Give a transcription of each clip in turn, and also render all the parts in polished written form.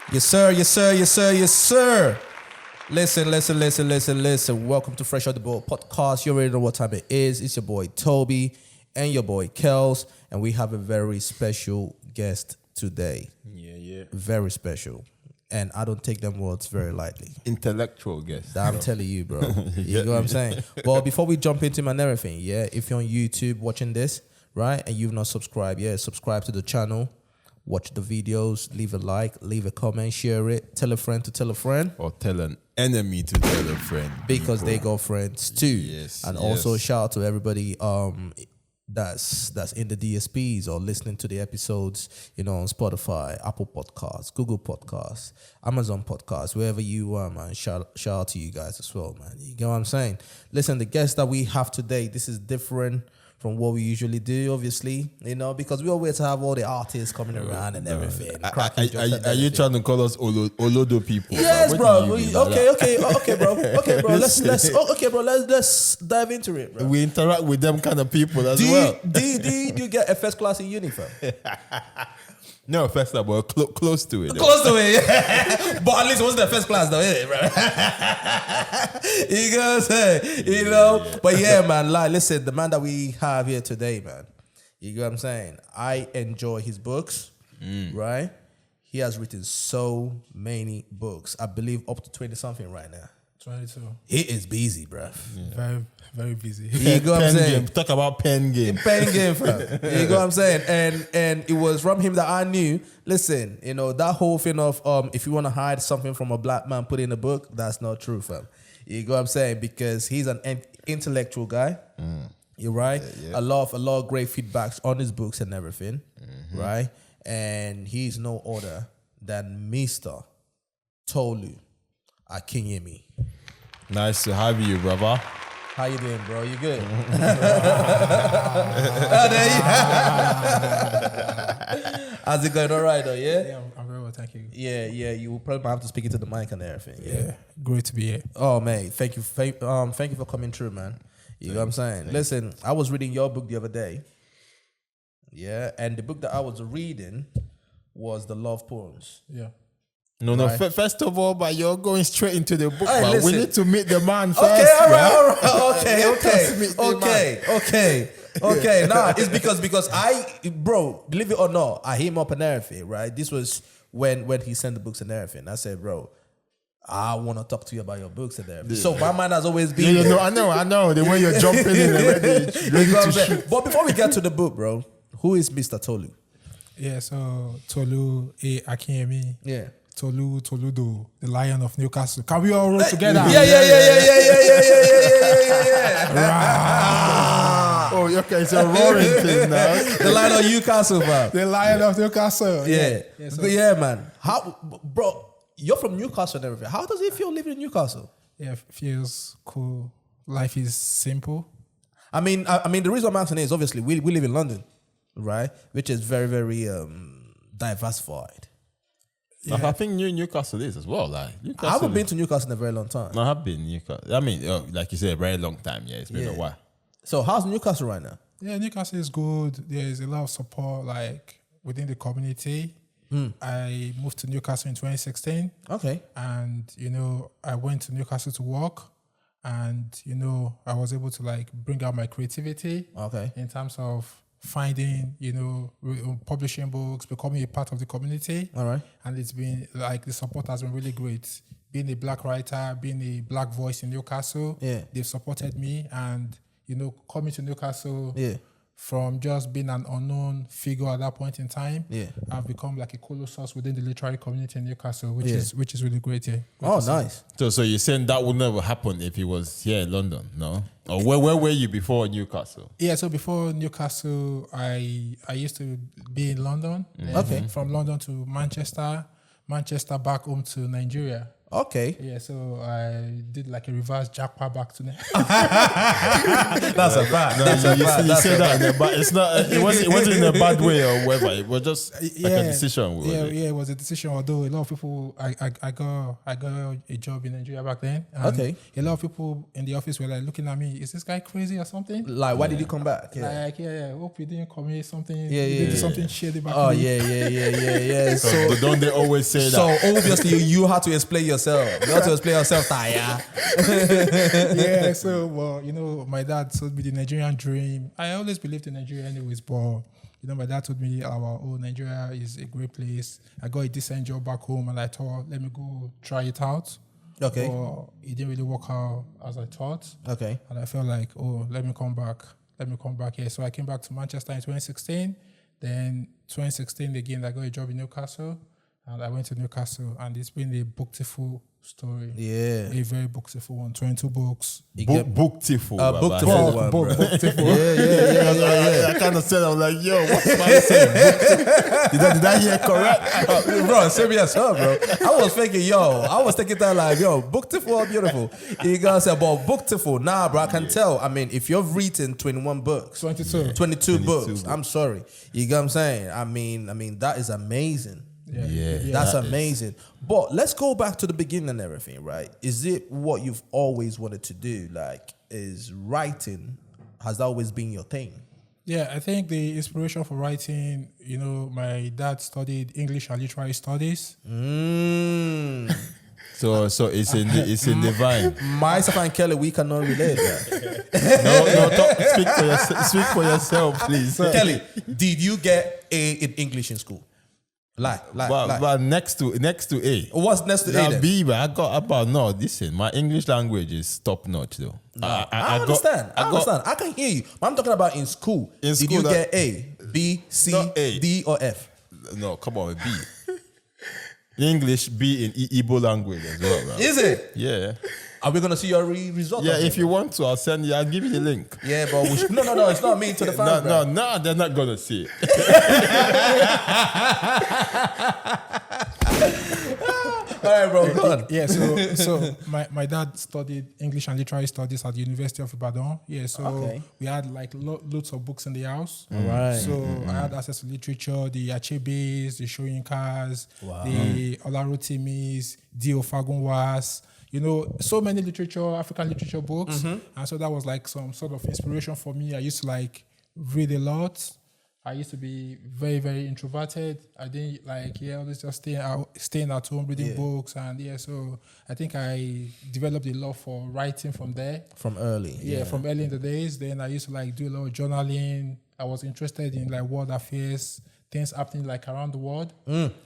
Yes, sir. Yes, sir. Yes, sir. Yes, sir. Listen. Welcome to Fresh Out the Boat podcast. You already know what time it is. It's your boy Toby and your boy Kels, and we have a very special guest today. Yeah. Very special. And I don't take them words very lightly. Intellectual guest. I'm telling you, bro. You know what I'm saying? But before we jump into him and everything, if you're on YouTube watching this, right, and you've not subscribed, subscribe to the channel. Watch the videos, leave a like, leave a comment, share it, tell a friend to tell a friend. Or tell an enemy to tell a friend. Because they got friends too. Yes. And also shout out to everybody that's in the DSPs or listening to the episodes, on Spotify, Apple Podcasts, Google Podcasts, Amazon Podcasts, wherever you are, man. Shout out to you guys as well, man. You get what I'm saying? Listen, the guest that we have today, this is different from what we usually do, obviously, because we always have all the artists coming around and everything. Are you trying to call us Olodo people? Yes, bro. Okay, bro. Let's dive into it, bro. We interact with them kind of people as well. Do you get a first class in uniform? No, first of all, close to it. Close to it, yeah. But at least it wasn't the first class, though, is it, bro? You know what I'm saying? Yeah. But yeah, man, listen, the man that we have here today, man, you know what I'm saying? I enjoy his books, right? He has written so many books. I believe up to 20-something right now. 22. He is busy, bro. Yeah. Very, very busy. You know what I'm saying? Game. Talk about pen game. Pen game, fam. You know what I'm saying? And it was from him that I knew, listen, that whole thing of if you want to hide something from a black man, put it in a book, that's not true, fam. You know what I'm saying? Because he's an intellectual guy. You're right. Yeah. A lot of great feedbacks on his books and everything. Right? And he's no other than Mr. Tolu Akinyemi. Nice to have you, brother. How you doing, bro? You good? How's it going? All right, though, yeah? Yeah, I'm very well, thank you. Yeah. You probably might have to speak into the mic and everything. Yeah, great to be here. Oh, man, thank you for coming through, man. You know what I'm saying? Listen, I was reading your book the other day. Yeah, and the book that I was reading was The Love Poems. Yeah. No. Right. First of all, but you're going straight into the book. Hey, man. We listen. need to meet the man first. Okay, all right. Okay. Nah, it's because bro, believe it or not, I hit him up and everything, right? This was when he sent the books and everything. I said, bro, I want to talk to you about your books and everything. Yeah. So my mind has always been. Yeah, I know. The way you're jumping in and ready to shoot. But before we get to the book, bro, who is Mr. Tolu? Yeah, so Tolu A, Akinyemi. Yeah. Toludo, the Lion of Newcastle. Can we all roll together? Yeah. Oh, okay, it's a roaring thing now. The Lion of Newcastle, bro. The Lion of Newcastle. Yeah, man. How, bro? You're from Newcastle and everything. How does it feel living in Newcastle? Yeah, feels cool. Life is simple. I mean, the reason I'm asking is obviously we live in London, right? Which is very, very diversified. Yeah. I think Newcastle is as well. I haven't been to Newcastle in a very long time. I have been Newcastle. I mean, like you said, a very long time. Yeah, it's been a while. So how's Newcastle right now? Yeah, Newcastle is good. There's a lot of support within the community. I moved to Newcastle in 2016. Okay. And, I went to Newcastle to work. And, I was able to bring out my creativity. Okay. In terms of finding, publishing books, becoming a part of the community. All right. And it's been the support has been really great. Being a black writer, being a black voice in Newcastle, they've supported me. And, coming to Newcastle from just being an unknown figure at that point in time, I've become like a colossus within the literary community in Newcastle, which is really great. Yeah. Oh, nice. So you're saying that would never happen if it was here in London, no? Or where were you before Newcastle? Yeah, so before Newcastle, I used to be in London. Okay. From London to Manchester back home to Nigeria. Okay. Yeah, so I did like a reverse jackpot back to them. That's a fact. No, That's a fact. you say that, but it's not. It wasn't in a bad way or whatever. It was just like a decision. It was a decision. Although a lot of people, I got a job in Nigeria back then. And a lot of people in the office were like looking at me. Is this guy crazy or something? Like, why did you come back? Like, hope you didn't commit something. You did something shady back Oh, then. yeah. So don't they always say that? So obviously you had to explain yourself. You had to explain yourself, Taya. Yeah, so, well, my dad told me the Nigerian dream. I always believed in Nigeria anyways, but, my dad told me Nigeria is a great place. I got a decent job back home, and I thought, let me go try it out. Okay. But it didn't really work out as I thought. Okay. And I felt like, let me come back. Yeah, so I came back to Manchester in 2016. Then 2016 again, I got a job in Newcastle. And I went to Newcastle, and it's been a booktiful story. Yeah. A very booktiful one. 22 books. Booktiful. Booktiful one, bro. Booktiful. Yeah. I kind of said, I was like, yo, what's my saying? Did I hear correct? Bro, serious up, bro. I was thinking, I was thinking that like, booktiful or beautiful. You guys said, but booktiful. Nah, bro, I can tell. I mean, if you've written 21 books, 22 books, I'm sorry. You get what I'm saying? I mean, that is amazing. Yeah. That's amazing. But let's go back to the beginning and everything, right? Is it what you've always wanted to do? Like, is writing, has that always been your thing? Yeah, I think the inspiration for writing, my dad studied English and literary studies. So it's in the vine. Myself and Kelly, we cannot relate. Speak for yourself, please. Kelly, did you get A in English in school? But next to A. What's next to A then? B, but I got about listen, my English language is top notch though. I understand. I understand. I can hear you. But I'm talking about in school. Did you get A, B, C, D, or F? No, come on, B. English B in Igbo language as well, bro. Is it? Yeah. Are we gonna see your result? Yeah, if you want to, I'll send you. I'll give you the link. Yeah, but we should, no, it's not me to the fans. No, they're not gonna see it. All right, bro, go on. Yeah, so my dad studied English and literary studies at the University of Ibadan. Yeah, so we had like loads of books in the house. Right. So I had access to literature, the Achebes, the Shoyinkas, the Olarotimis, the Ofagunwas. So many African literature books. And so that was like some sort of inspiration for me. I used to like read a lot. I used to be very, very introverted. I didn't always just staying at home reading books. And so I think I developed a love for writing from there. From early. Yeah, from early in the days. Then I used to like do a lot of journaling. I was interested in like world affairs, things happening like around the world.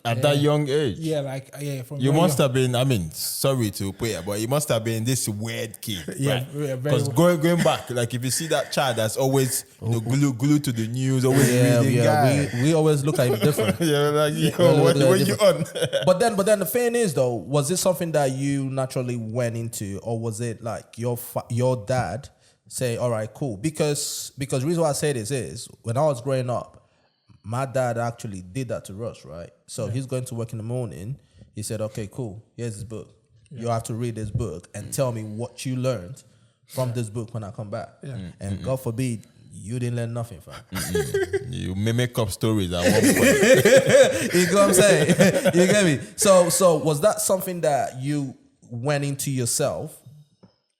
At that young age. You must have been, sorry to put it, but you must have been this weird kid. Because going back, like if you see that child that's always glued to the news, always reading. We always look at him different. What you on? But then the thing is though, was it something that you naturally went into, or was it like your dad say, all right, cool? Because the reason why I say this is when I was growing up, my dad actually did that to us, right? So he's going to work in the morning. He said, okay, cool. Here's this book. You have to read this book and tell me what you learned from this book when I come back. And God forbid, you didn't learn nothing, fam. You may make up stories at one point. You know what I'm saying? You get me? So was that something that you went into yourself?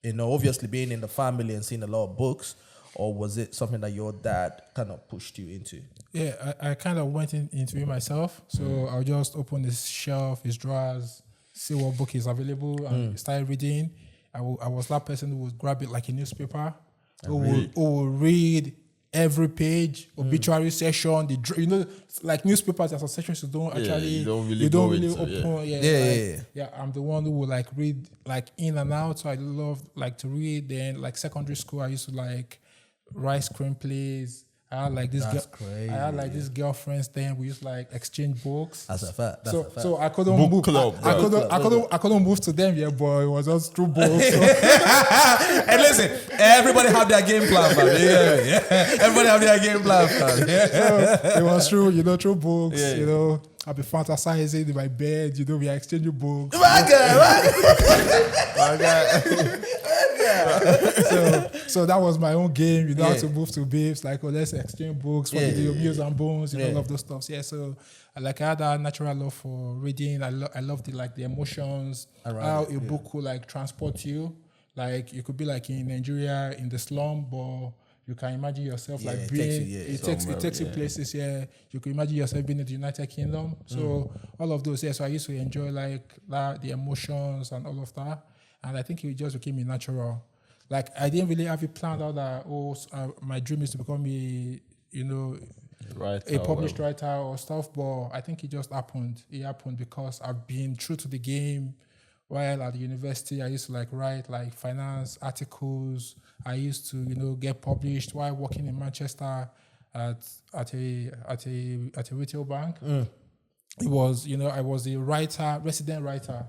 Obviously being in the family and seeing a lot of books, or was it something that your dad kind of pushed you into? Yeah, I kind of went into it myself. So I'll just open his shelf, his drawers, see what book is available, and start reading. I was that person who would grab it like a newspaper, who would read every page, obituary section, like newspapers, there's some sections you don't really open. I'm the one who would like read like in and out. So I love like to read. Then like secondary school, I used to like write screenplays. I had like this this girlfriends. Then we used to like exchange books. That's a fact. So I couldn't move. I couldn't move to them yet, but it was just through books. So. And listen, everybody have their game plan, fam. Everybody have their game plan, fam. So it was through books. I'll be fantasizing in my bed. You know, we are exchanging books. My God. So that was my own game. You know how to move to babes. Like, let's exchange books for the meals and bones. You know, all of those stuff. Yeah. So like I had a natural love for reading. I loved the emotions. How a book could like transport you. Like you could be like in Nigeria in the slum, but you can imagine yourself like being. It takes you places. Yeah, you can imagine yourself being in the United Kingdom. So all of those. Yeah. So I used to enjoy like that, the emotions and all of that. And I think it just became a natural. Like I didn't really have it planned out that my dream is to become a published writer or stuff. But I think it just happened. It happened because I've been true to the game. While at the university, I used to like write like finance articles. I used to get published while working in Manchester at a retail bank. It was I was a resident writer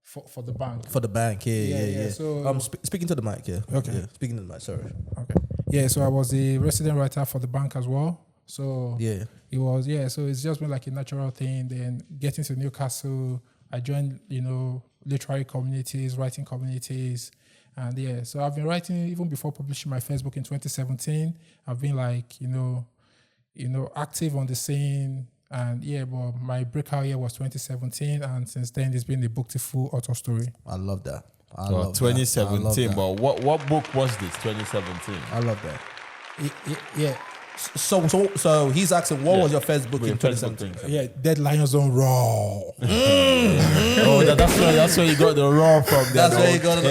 for the bank. For the bank, yeah. So speaking to the mic, yeah. Okay. Yeah, speaking to the mic, sorry. Okay. Yeah, so I was a resident writer for the bank as well. So it was so it's just been like a natural thing. Then getting to Newcastle, I joined, literary communities, writing communities. And so I've been writing even before publishing my first book in 2017. I've been like, active on the scene. And but my breakout year was 2017, and since then it's been a book-to-full author story. I love that. I love 2017, but what book was this? 2017. I love that. Yeah. So he's asking, what was your first book in 2017? Yeah, Dead Lions Don't Roar. Oh, that's where you got the roar from. That's where you got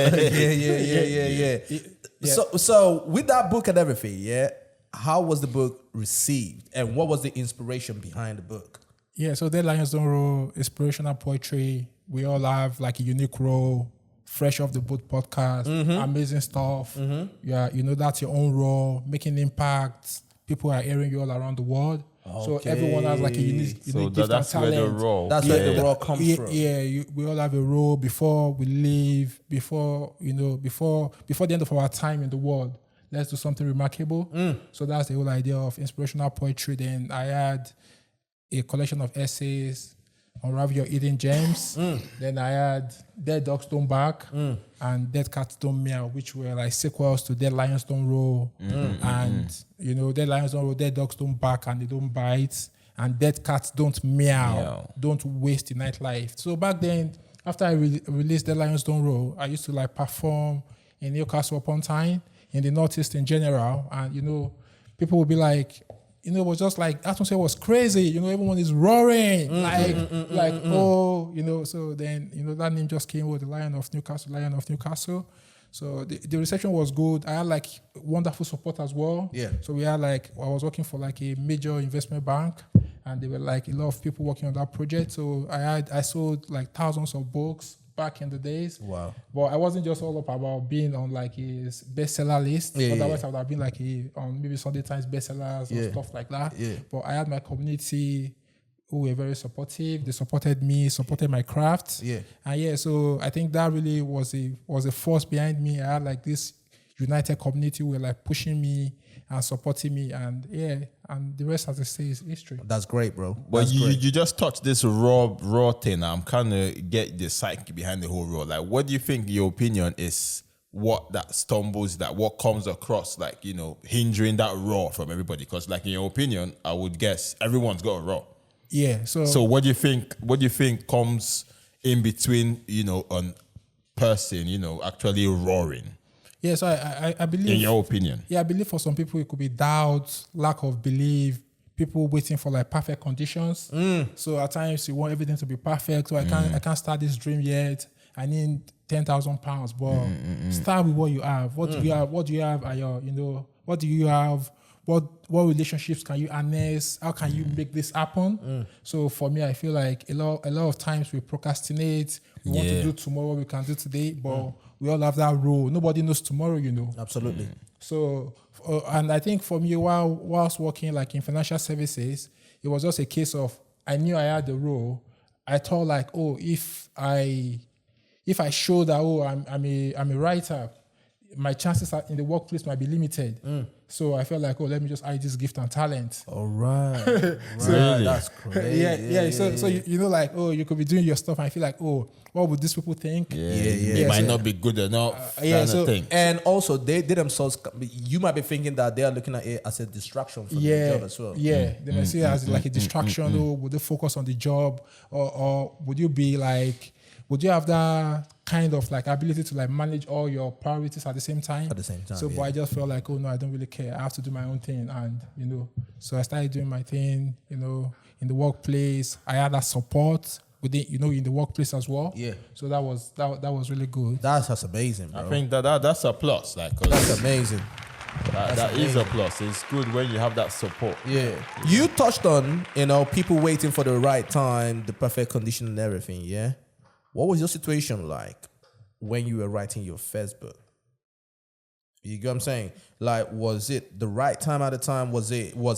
yeah. So with that book and everything, how was the book received, and what was the inspiration behind the book? Yeah, so Dead Lions Don't Roar, inspirational poetry. We all have like a unique role. Fresh off the boat podcast, amazing stuff. Yeah, that's your own role, making impact. People are hearing you all around the world. Okay. So everyone has like a unique gift and talent. That's where the role. That's where the role comes from. Yeah, we all have a role before we leave, before the end of our time in the world. Let's do something remarkable. So that's the whole idea of inspirational poetry. Then I had a collection of essays, Unravel Your Hidden Gems. Then I had Dead Dogs Don't Bark and Dead Cats Don't Meow, which were like sequels to Dead Lions Don't Roar. And, Dead Lions Don't Roar, Dead Dogs Don't Bark and they don't bite. And Dead Cats Don't Meow. Don't waste the nightlife. So back then, after I released Dead Lions Don't Roar, I used to like perform in Newcastle upon Tyne, in the Northeast in general. And, people would be like, it was just like, atmosphere was crazy. Everyone is roaring. So then, that name just came with the Lion of Newcastle. So the reception was good. I had like wonderful support as well. Yeah. So we had like, I was working for like a major investment bank, and there were like a lot of people working on that project. So I sold like thousands of books back in the days. Wow. But I wasn't just all up about being on like his bestseller list. Otherwise I would have been like on maybe Sunday Times bestsellers and stuff like that. Yeah. But I had my community who were very supportive. They supported me, supported my craft. Yeah. And so I think that really was a force behind me. I had like this united community who were like pushing me and supporting me, and the rest, as I say, is history. That's great, bro. But you just touched this raw thing. I'm kind of get the psyche behind the whole raw. Like, what do you think your opinion is? What that stumbles, what comes across, like, hindering that raw from everybody? Because, like, in your opinion, I would guess everyone's got a raw. Yeah. So what do you think? What do you think comes in between? A person, actually roaring. Yeah, so I believe... In your opinion? Yeah, I believe for some people it could be doubt, lack of belief, people waiting for like perfect conditions. So at times you want everything to be perfect. So I can't start this dream yet. I need £10,000, but start with what you have. What do you have? What do you have? What do you have? What relationships can you harness? How can you make this happen? So for me, I feel like a lot of times we procrastinate. We want to do tomorrow what we can do today, but we all have that role. Nobody knows tomorrow, Absolutely. So, and I think for me, whilst working like in financial services, it was just a case of, I knew I had the role. I thought like, if I show that, I'm a writer, my chances in the workplace might be limited. So I felt like, let me just hide this gift and talent. All right. Really? That's crazy. Yeah. So you know, like, you could be doing your stuff and I feel like, what would these people think? It might not be good enough. Kind of thing. And also, they themselves, you might be thinking that they are looking at it as a distraction from the job as well. Yeah, they might see it as like a distraction. Or would they focus on the job, or would you be like, would you have that kind of like ability to like manage all your priorities at the same time? At the same time. So, but I just felt like, no, I don't really care. I have to do my own thing, and so I started doing my thing. In the workplace, I had that support within, in the workplace as well. Yeah. So that was really good. That's amazing, bro. I think that's a plus. Like, 'cause That's amazing. that is a plus. It's good when you have that support. Yeah. You touched on, people waiting for the right time, the perfect condition and everything, yeah? What was your situation like when you were writing your first book? You get what I'm saying? Like, was it the right time at the time? Was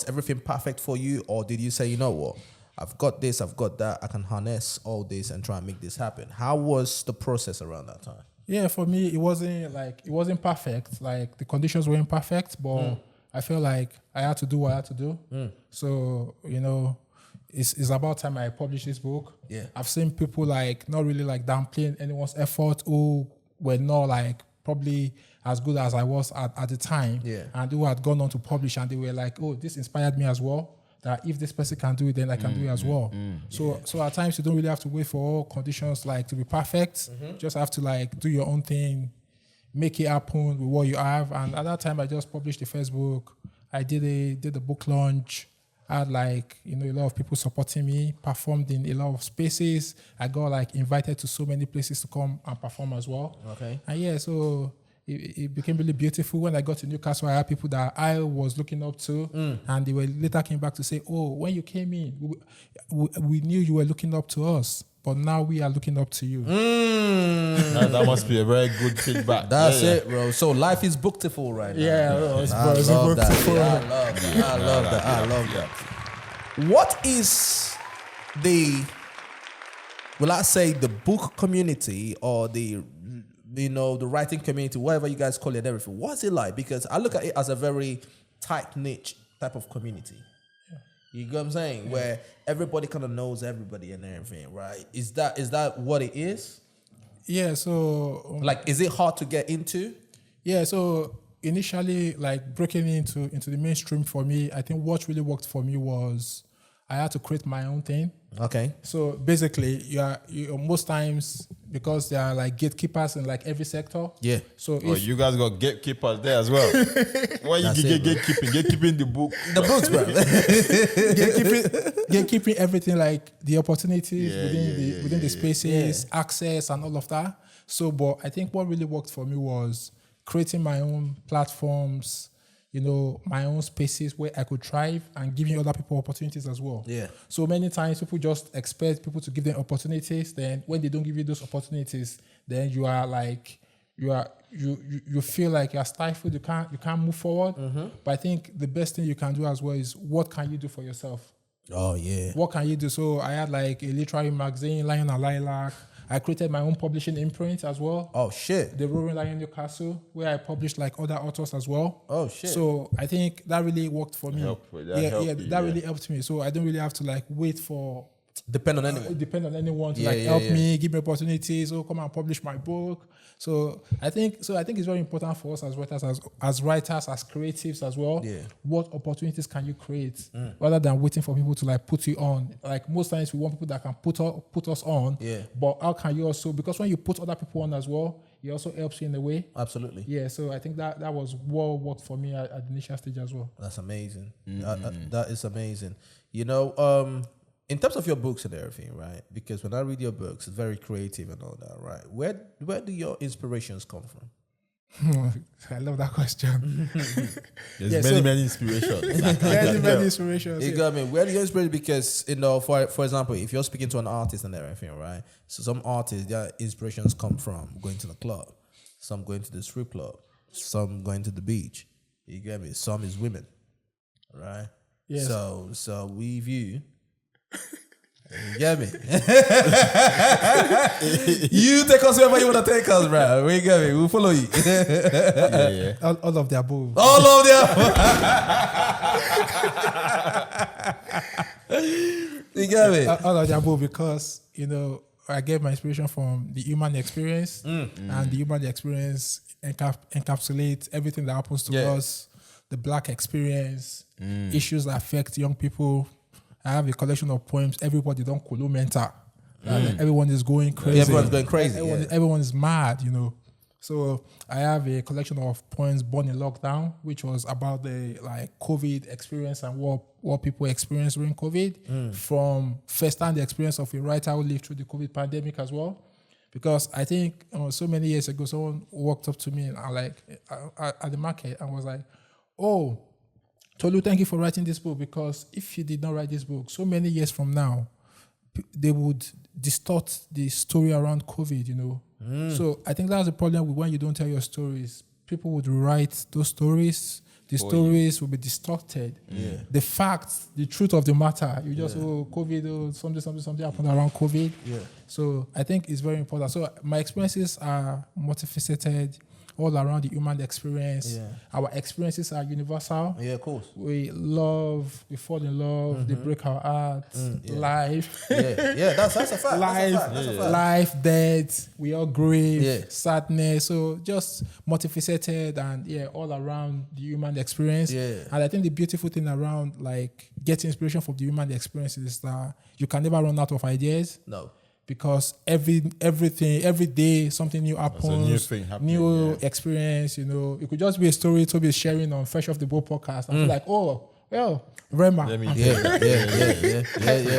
everything perfect for you? Or did you say, you know what? I've got this, I've got that. I can harness all this and try and make this happen. How was the process around that time? Yeah, for me, it wasn't perfect. Like, the conditions weren't perfect, but I felt like I had to do what I had to do. So, it's about time I published this book. Yeah. I've seen people like not really like downplaying anyone's effort who were not like probably as good as I was at the time. Yeah. And who had gone on to publish and they were like, this inspired me as well. That if this person can do it, then I can do it as well. So at times you don't really have to wait for all conditions like to be perfect. Just have to like do your own thing, make it happen with what you have. And at that time I just published the first book. I did the book launch. I had like, a lot of people supporting me, performed in a lot of spaces. I got like invited to so many places to come and perform as well. Okay. And so it became really beautiful. When I got to Newcastle, I had people that I was looking up to, and they were later came back to say, when you came in, we knew you were looking up to us, but now we are looking up to you. That must be a very good feedback. That's it, bro. So life is booktiful right now. Yeah, I love that. I love that. What is will I say the book community or the writing community, whatever you guys call it and everything, what's it like? Because I look at it as a very tight niche type of community. You get what I'm saying? Yeah. Where everybody kind of knows everybody and everything, right? Is that what it is? Yeah, so like, is it hard to get into? Yeah, so initially, like breaking into the mainstream for me, I think what really worked for me was I had to create my own thing. Okay. So basically, you most times, because there are like gatekeepers in like every sector. Yeah. So you guys got gatekeepers there as well. Why you get gatekeeping the book? The books, bro. gatekeeping everything, like the opportunities within the spaces, access and all of that. So, but I think what really worked for me was creating my own platforms, my own spaces where I could thrive and giving other people opportunities as well. Yeah. So many times people just expect people to give them opportunities. Then when they don't give you those opportunities, then you are like, you feel like you're stifled. You can't move forward. But I think the best thing you can do as well is what can you do for yourself? Oh yeah. What can you do? So I had like a literary magazine, Lion and Lilac. I created my own publishing imprint as well. Oh shit. The Roaring Lion Newcastle, where I published like other authors as well. Oh shit. So I think that really worked for me. That really helped me. So I don't really have to like wait for depend on anyone to help me, give me opportunities. Come and publish my book. So I think it's very important for us as writers, as creatives as well. Yeah. What opportunities can you create rather than waiting for people to like put you on? Like most times we want people that can put us on. Yeah. But how can you also, because when you put other people on as well, it also helps you in a way. Absolutely. Yeah. So I think that was what worked for me at the initial stage as well. That's amazing. That is amazing. In terms of your books and everything, right? Because when I read your books, it's very creative and all that, right? Where do your inspirations come from? I love that question. There's many inspirations. Many inspirations. You got me. Where do you inspire? Because for example, if you're speaking to an artist and everything, right? So some artists, their inspirations come from going to the club, some going to the strip club, some going to the beach. You get me? Some is women, right? Yes. So we view. You get me? You take us wherever you want to take us, bro. We get me. We'll follow you. Yeah. All of the above. All of them. You get me? All of the above because, I get my inspiration from the human experience, and the human experience encapsulates everything that happens to us, the black experience, issues that affect young people. I have a collection of poems. Everybody don't colo mental. Everyone is going crazy. Everyone's going crazy. Everyone is mad, So I have a collection of poems born in lockdown, which was about the COVID experience and what people experienced during COVID, from first-hand experience of a writer who lived through the COVID pandemic as well. Because I think so many years ago, someone walked up to me and at the market and was like, "Oh, Tolu, thank you for writing this book, because if you did not write this book, so many years from now, they would distort the story around COVID, So I think that's the problem with when you don't tell your stories. People would write those stories. The stories will be distorted. Yeah. The facts, the truth of the matter, you just, COVID, something happened around COVID. Yeah. So I think it's very important. So my experiences are multifaceted, all around the human experience. Yeah. Our experiences are universal. Yeah, of course. We fall in love, they break our hearts, life. That's a fact. Life, death, we all grieve, sadness. So just multifaceted and all around the human experience. Yeah. And I think the beautiful thing around getting inspiration from the human experience is that you can never run out of ideas. No. Because every day something new happens, a new thing happening, new experience. It could just be a story to be sharing on Fresh Off the Boat podcast. And be like, oh, well, Rema.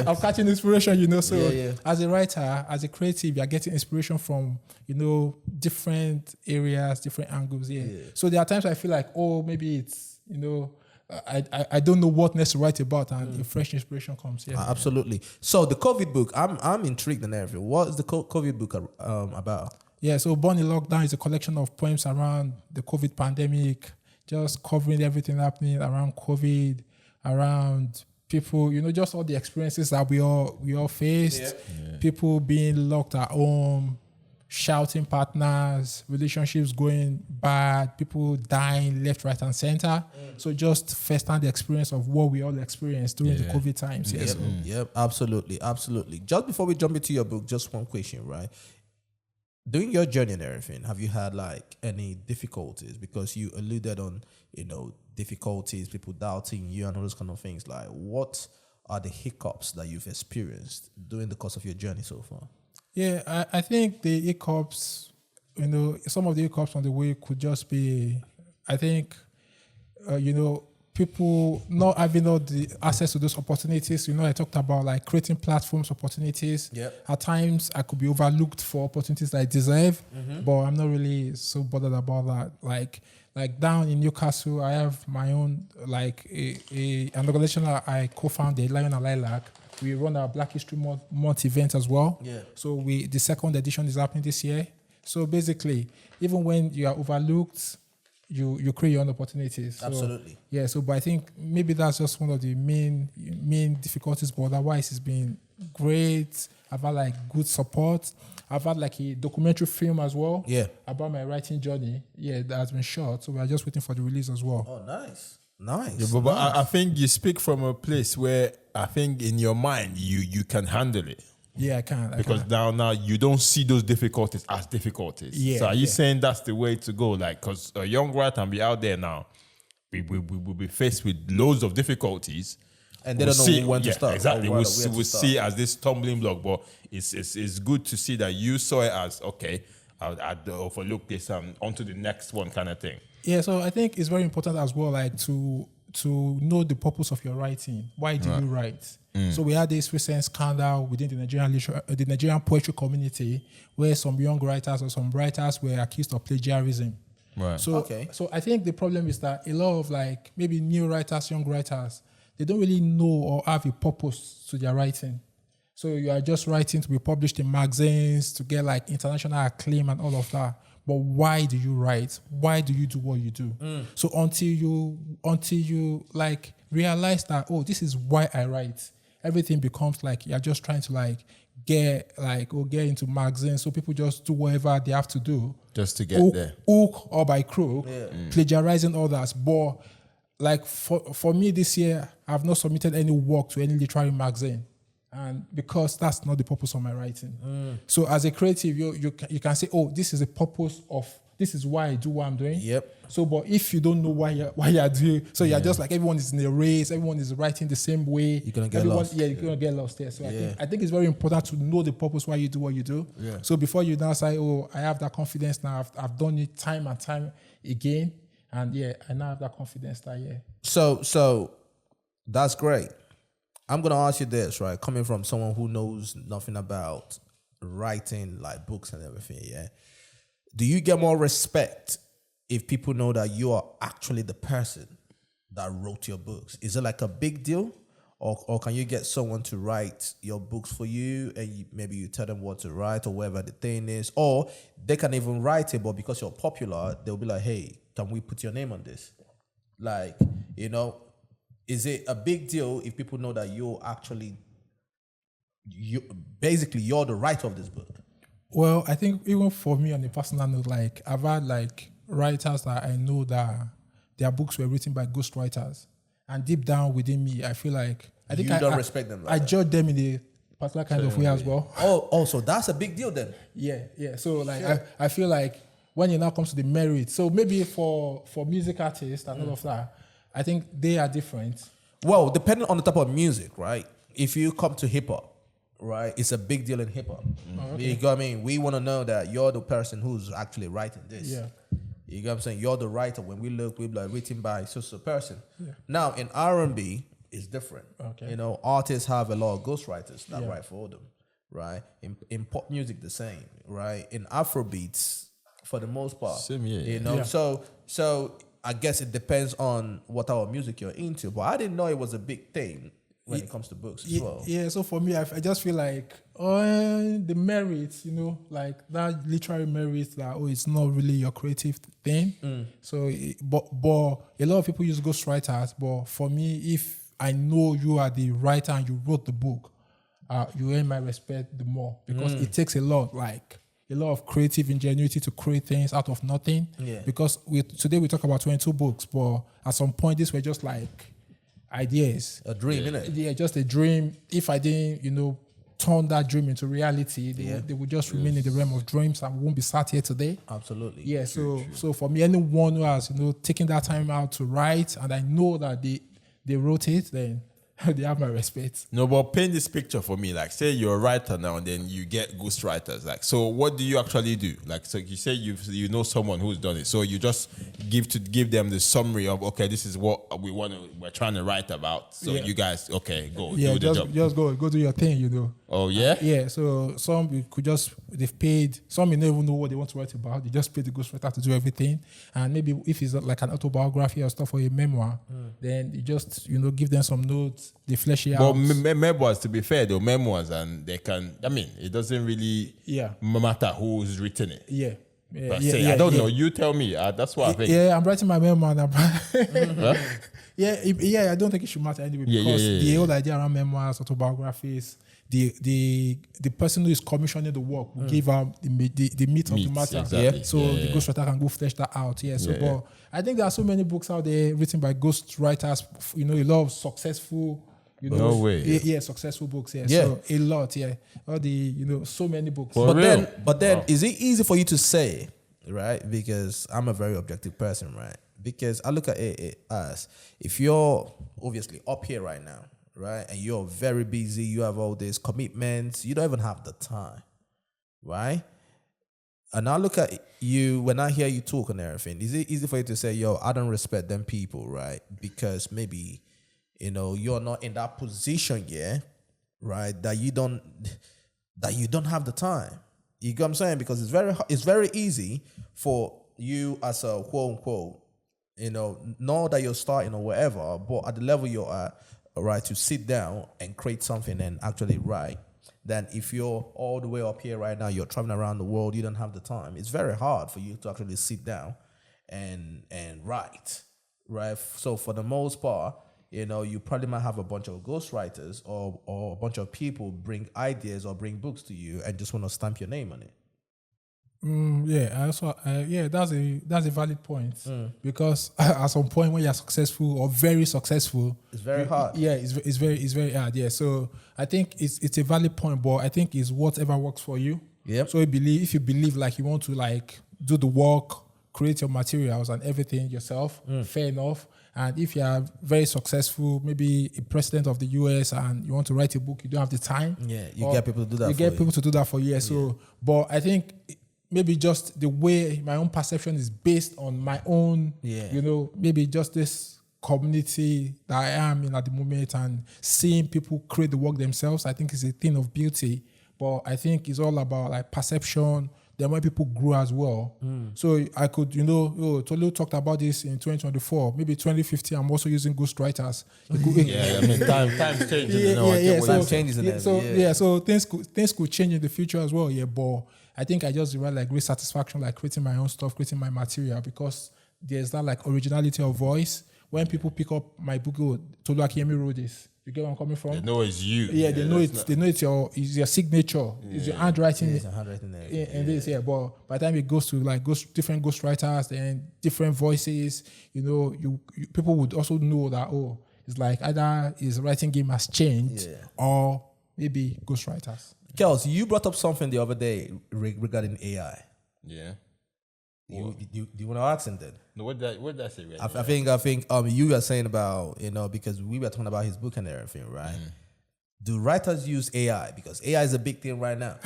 I'm catching inspiration, So as a writer, as a creative, you're getting inspiration from different areas, different angles. So there are times I feel like, oh, maybe it's I don't know what next to write about, and a fresh inspiration comes. Absolutely. So the COVID book, I'm intrigued and everything. What is the COVID book about? Yeah, so Born in Lockdown is a collection of poems around the COVID pandemic, just covering everything happening around COVID, around people, just all the experiences that we all faced. Yeah. People being locked at home, shouting partners, relationships going bad, people dying left, right, and center. So just first-hand experience of what we all experienced during the COVID times. Yep, absolutely. Just before we jump into your book, just one question, right? During your journey and everything, have you had any difficulties? Because you alluded on, difficulties, people doubting you and all those kind of things. What are the hiccups that you've experienced during the course of your journey so far? Yeah, I think the hiccups, some of the hiccups on the way could just be, I think, people not having all the access to those opportunities. I talked about creating platforms, opportunities. Yep. At times, I could be overlooked for opportunities that I deserve, but I'm not really so bothered about that. Like down in Newcastle, I have my own, an organization that I co-founded, Lion and Lilac. We run our Black History Month event as well. Yeah. So the second edition is happening this year. So basically, even when you are overlooked, you create your own opportunities. So, absolutely. Yeah. So, but I think maybe that's just one of the main difficulties. But otherwise, it's been great. I've had good support. I've had a documentary film as well. Yeah. About my writing journey. Yeah, that has been shot. So we are just waiting for the release as well. Oh, nice. Yeah, but I think you speak from a place where I think in your mind you can handle it. Yeah, I can. Because now you don't see those difficulties as difficulties. Yeah, so are you saying that's the way to go? Because a young writer can be out there now, we will be faced with loads of difficulties. And they don't know when to start. Exactly. We'll see it as this stumbling block, but it's good to see that you saw it as, okay, I'll overlook this and on to the next one kind of thing. Yeah, so I think it's very important as well, to know the purpose of your writing. Why do you write? So we had this recent scandal within the Nigerian poetry community where some young writers or some writers were accused of plagiarism. Right. So I think the problem is that a lot of maybe new writers, young writers, they don't really know or have a purpose to their writing. So you are just writing to be published in magazines, to get international acclaim and all of that. But why do you write? Why do you do what you do? So until you realize that, oh, this is why I write, everything becomes like you're just trying to like get into magazines. So people just do whatever they have to do just to get there, hook or by crook, plagiarizing others. But like for me this year, I've not submitted any work to any literary magazine. And because that's not the purpose of my writing. So as a creative, you can say, oh, this is the purpose of, this is why I do what I'm doing. Yep. So, but if you don't know why you're doing, so you're just like, everyone is in a race, everyone is writing the same way. You're gonna get lost. Yeah, you're gonna get lost there. So I think it's very important to know the purpose why you do what you do. Yeah. So before you now say, oh, I have that confidence now, I've done it time and time again. And I now have that confidence that, So that's great. I'm gonna ask you this, right? Coming from someone who knows nothing about writing, like books and everything, do you get more respect if people know that you are actually the person that wrote your books? Is it like a big deal, or can you get someone to write your books for you, and maybe you tell them what to write or whatever the thing is, or they can even write it, but because you're popular, they'll be like, hey, can we put your name on this? Like, is it a big deal if people know that you're the writer of this book? Well, I think even for me on a personal note, like I've had like writers that I know that their books were written by ghostwriters, and deep down within me, I feel like I don't respect them. I judge them in a particular kind of way as well. Oh, so that's a big deal then. Yeah. So like I feel like when it now comes to the merit, so maybe for music artists and all of that, I think they are different. Well, depending on the type of music, right? If you come to hip hop, right, it's a big deal in hip hop. Okay. You know what I mean? We want to know that you're the person who's actually writing this. Yeah. You know what I'm saying? You're the writer. When we look, we're like written by such a person. Yeah. Now in R&B, it's different. Okay. Artists have a lot of ghostwriters that write for them, right? In pop music, the same, right? In Afrobeats, for the most part, same, yeah. So I guess it depends on what type of music you're into. But I didn't know it was a big thing when it comes to books as well. Yeah, so for me, I just feel like the merits, like that literary merit that, it's not really your creative thing. So, but a lot of people use ghostwriters. But for me, if I know you are the writer and you wrote the book, you earn my respect the more, because it takes a lot of creative ingenuity to create things out of nothing. Yeah. Because today we talk about 22 books, but at some point these were just like ideas. A dream, innit? Yeah, just a dream. If I didn't, turn that dream into reality, they would just remain in the realm of dreams and we won't be sat here today. Absolutely. Yeah, true. So for me, anyone who has, taken that time out to write, and I know that they wrote it, then they have my respect. No, but paint this picture for me. Like, say you're a writer now, and then you get ghostwriters. Like, so what do you actually do? Like, so you say you know someone who's done it. So you just give them the summary of, okay, this is what we're trying to write about. So you guys, okay, go do the job. Just go do your thing, Oh yeah. Yeah. So some they've paid. Some may not even know what they want to write about. They just pay the ghostwriter to do everything. And maybe if it's like an autobiography or stuff or a memoir, then you just give them some notes. They flesh it out. But memoirs, to be fair, though, memoirs, and they can. I mean, it doesn't really matter who's written it. Yeah. I don't know. You tell me. That's what I think. Yeah, I'm writing my memoir now. I don't think it should matter anyway, because the whole idea around memoirs, autobiographies, the person who is commissioning the work will give out the meat of the matter. Exactly. So the ghostwriter can go flesh that out. But I think there are so many books out there written by ghostwriters. A lot of successful. No way. Successful books. So a lot. All the so many books. But then, is it easy for you to say, right? Because I'm a very objective person, right? Because I look at it as, if you're obviously up here right now, right, and you're very busy, you have all these commitments, you don't even have the time, right? And I look at you, when I hear you talk and everything, is it easy for you to say, yo, I don't respect them people, right? Because maybe, you're not in that position yet, right? That you don't have the time. You get what I'm saying? Because it's very easy for you as a quote unquote, know that you're starting or whatever, but at the level you're at, right, to sit down and create something and actually write. Then if you're all the way up here right now, you're traveling around the world, you don't have the time. It's very hard for you to actually sit down and write, right? So for the most part, you probably might have a bunch of ghostwriters or a bunch of people bring ideas or bring books to you and just want to stamp your name on it. That's a valid point because at some point when you're successful or very successful, it's very hard. Yeah, it's very hard. Yeah, so I think it's a valid point, but I think it's whatever works for you. Yep. So if you believe like you want to like do the work, create your materials and everything yourself, fair enough. And if you are very successful, maybe a president of the US and you want to write a book, you don't have the time. Yeah, you get people to do that. You get people to do that for you. So, but I think maybe just the way my own perception is based on my own, maybe just this community that I am in at the moment and seeing people create the work themselves, I think is a thing of beauty. But I think it's all about like perception, then when people grow as well. So I could, Tolu talked about this in 2024, maybe 2050, I'm also using ghostwriters. Time's changing. Time changes. So things could change in the future as well. Yeah, but I think I just derive like great satisfaction, like creating my own stuff, creating my material, because there's that like originality of voice. When people pick up my book, Tolu Akinyemi wrote this. You get where I'm coming from? They know it's you. Yeah, they know it's your signature. It's your handwriting. It's a handwriting there. And this, but by the time it goes to like different ghostwriters and different voices, you people would also know that it's like either his writing game has changed or maybe ghostwriters. Kels, you brought up something the other day regarding AI. Yeah. Do you want to ask him then? No, what did I say? Right? I think you were saying about, because we were talking about his book and everything, right? Do writers use AI? Because AI is a big thing right now.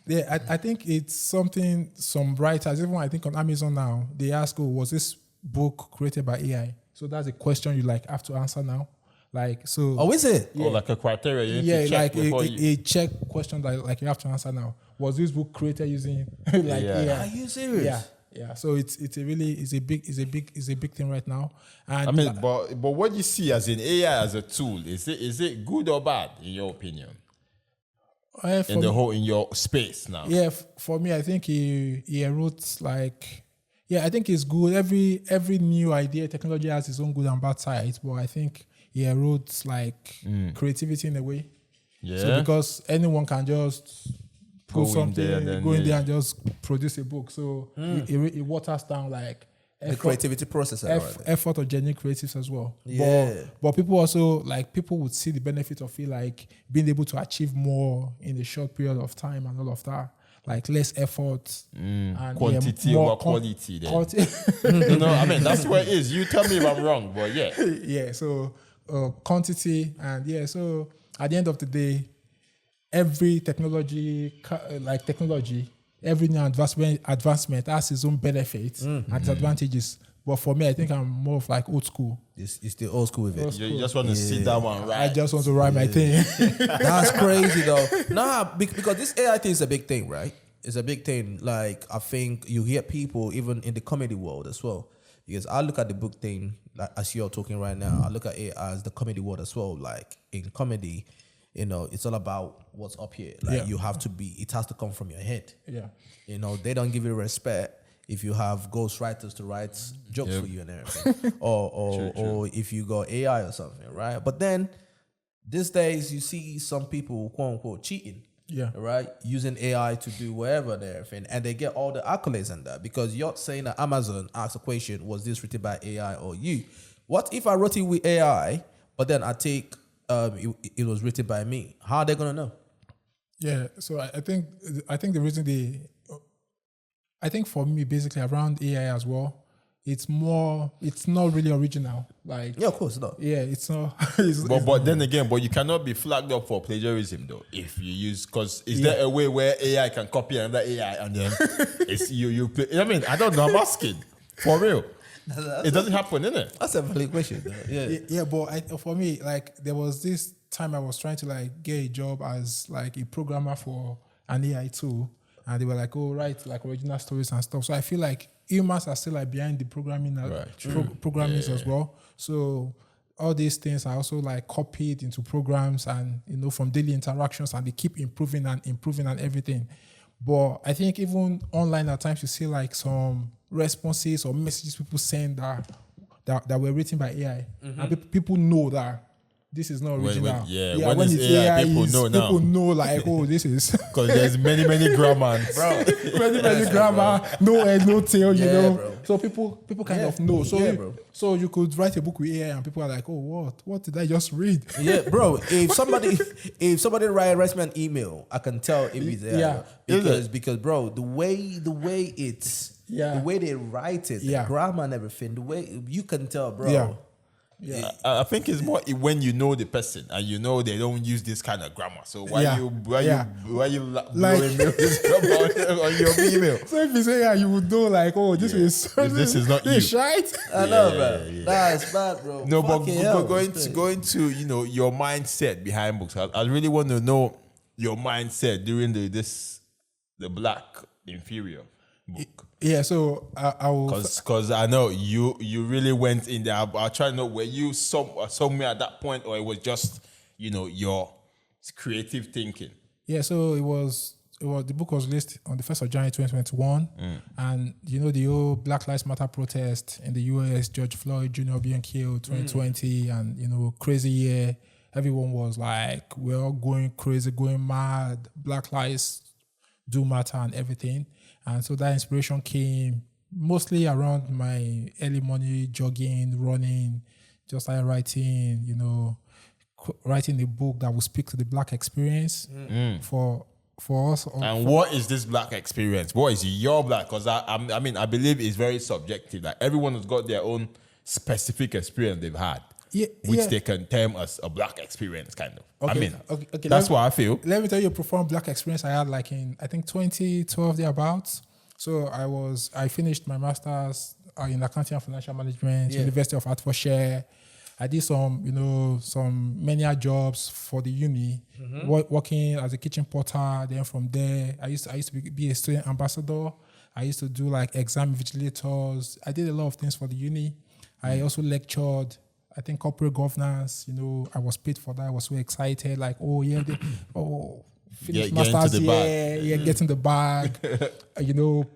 Yeah, I think it's something some writers, even I think on Amazon now, they ask, was this book created by AI? So that's a question you like have to answer now. Like, so. Oh, is it? Yeah. Or like a criteria you need to check like a check question like you have to answer now. Was this book created using AI? Are you serious? Yeah. So it's a big thing right now. And I mean, but what you see as in AI as a tool, is it good or bad in your opinion? In your space now. Yeah, for me, I think he wrote like. Yeah, I think it's good. Every new idea, technology has its own good and bad sides, but I think he erodes like creativity in a way. Yeah. So because anyone can just put something, go in there and just produce a book. So it waters down like the creativity process. Effort of genuine creatives as well. Yeah. But people also people would see the benefit of it, like being able to achieve more in a short period of time and all of that. Like less effort and quantity over quality. I mean that's where it is. You tell me if I'm wrong, but yeah. Yeah. So quantity and so at the end of the day, every technology, every new advancement has its own benefits and disadvantages. But for me, I think I'm more of like old school. It's the old school with it. You just want to sit down and write. I just want to write my thing. That's crazy though. Because this AI thing is a big thing, right? It's a big thing. Like I think you hear people even in the comedy world as well. Because I look at the book thing, like as you're talking right now, I look at it as the comedy world as well. Like in comedy, it's all about what's up here. Like you have to it has to come from your head. Yeah. They don't give you respect if you have ghostwriters to write jokes for you and everything. or if you got AI or something, right? But then these days you see some people quote unquote cheating. Yeah. Right? Using AI to do whatever and everything. And they get all the accolades and that. Because you're saying that Amazon asks a question, was this written by AI or you? What if I wrote it with AI, but then I take it was written by me? How are they gonna know? Yeah, so I think the reason I think for me basically around AI as well, it's not really original. Like of course not. Yeah, it's not. But then again, you cannot be flagged up for plagiarism though if you use because there a way where AI can copy another AI and then it's you play? I mean, I don't know. I'm asking for real. It doesn't happen, innit? That's a valid question. Yeah, but for me, like there was this time I was trying to like get a job as like a programmer for an AI tool, and they were like, "Oh, write like original stories and stuff." So I feel like humans are still like behind the programming, programming as well. So all these things are also like copied into programs and from daily interactions, and they keep improving and everything. But I think even online at times you see like some responses or messages people send that that were written by AI, and people know that this is not original. When it's AI, people know now. People know like, oh, this is because there's many grammars, bro. many grammar, no head, no tail, you know. Bro. So people kind of know. So you could write a book with AI, and people are like, oh, what did I just read? Yeah, bro. If somebody writes me an email, I can tell if it's AI. Because bro, the way it's the way they write it, the grammar and everything, the way you can tell, bro. Yeah. I think it's more when you know the person and you know they don't use this kind of grammar. So why you blowing this grammar on your email? So if you say you would know like, oh, this is not you. Right? I know, bro. That's bad, bro. No, but going to your mindset behind books. I really want to know your mindset during the Black Inferior book. Yeah, so I will... Because I know you really went in there. I'll try to know, were you somewhere at that point, or it was just, your creative thinking? Yeah, so it was the book was released on the 1st of January 2021. And, the whole Black Lives Matter protest in the US, George Floyd Jr. being killed 2020, and, crazy year. Everyone was like, we're all going crazy, going mad. Black lives do matter and everything. And so that inspiration came mostly around my early morning jogging, running, just like writing, writing a book that will speak to the Black experience for us. And what is this Black experience? What is your Black? Because I believe it's very subjective. Like everyone has got their own specific experience they've had, which they can term as a Black experience, kind of. Okay, that's what I feel. Let me tell you a profound Black experience I had like in, I think, 2012 thereabouts. So I finished my master's in accounting and financial management, University of Hertfordshire. I did some menial jobs for the uni, working as a kitchen porter. Then from there, I used to be a student ambassador. I used to do like exam vigilators. I did a lot of things for the uni. I also lectured, I think, corporate governance. I was paid for that. I was so excited. Like, finish masters, getting the bag,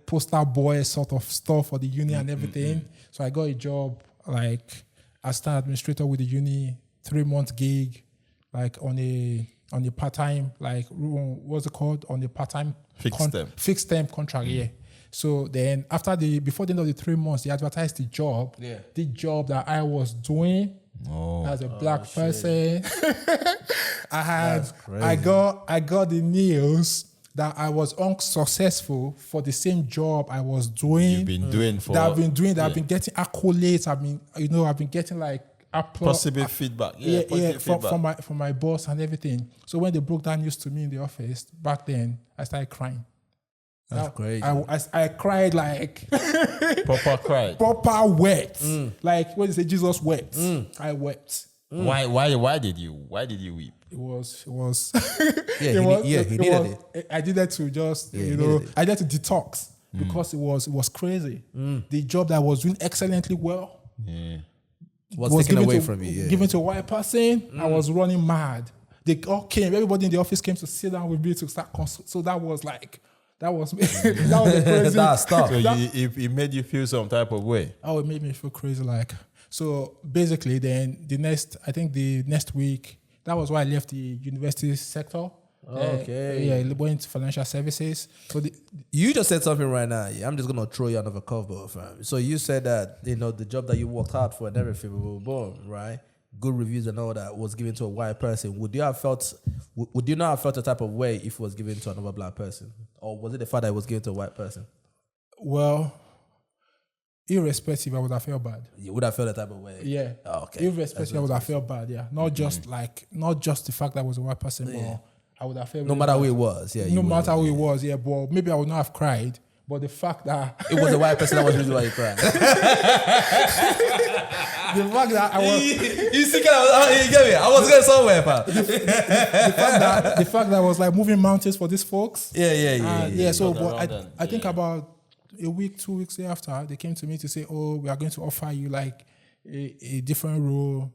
poster boy sort of stuff for the uni and everything. So I got a job like assistant administrator with the uni, 3-month gig, like on a part-time, like what's it called? On a part-time fixed term contract, So then before the end of the 3 months, they advertised the job. Yeah. The job that I was doing as a Black person. I got the news that I was unsuccessful for the same job I was doing. You've been doing for I've been getting accolades. I've been getting like applause. Possible feedback. From my boss and everything. So when they broke that news to me in the office back then, I started crying. That's great. I cried like proper wet. Like when they say Jesus wept, I wept. Why did you weep? It was he needed it. I needed to just I needed to detox because it was crazy. The job that I was doing excellently well was taken away from you. Given to a white person. I was running mad. They all came. Everybody in the office came to sit down with me to start so that was like. That was the crazy. That's tough. So it made you feel some type of way. Oh, it made me feel crazy. Like, so basically, then the next week, that was why I left the university sector. Okay. I went into financial services. So you just said something right now. I'm just gonna throw you out of a cover, fam. So you said that the job that you worked hard for and everything, boom, right? Good reviews and all that was given to a white person. Would you not have felt a type of way if it was given to another Black person? Or was it the fact that it was given to a white person? Well, irrespective, I would have felt bad. You would have felt a type of way? Yeah. Oh, okay. Irrespective, I would have felt bad, yeah. Not just the fact that I was a white person, but I would have felt no matter who it was, No matter who it was, but maybe I would not have cried. But the fact that it was a white person, that was the reason why you cried. The fact that I was you see, you get me? I was going somewhere, pal. the fact that I was like moving mountains for these folks. Yeah. So, but I think about a week, 2 weeks after, they came to me to say, "Oh, we are going to offer you like a different role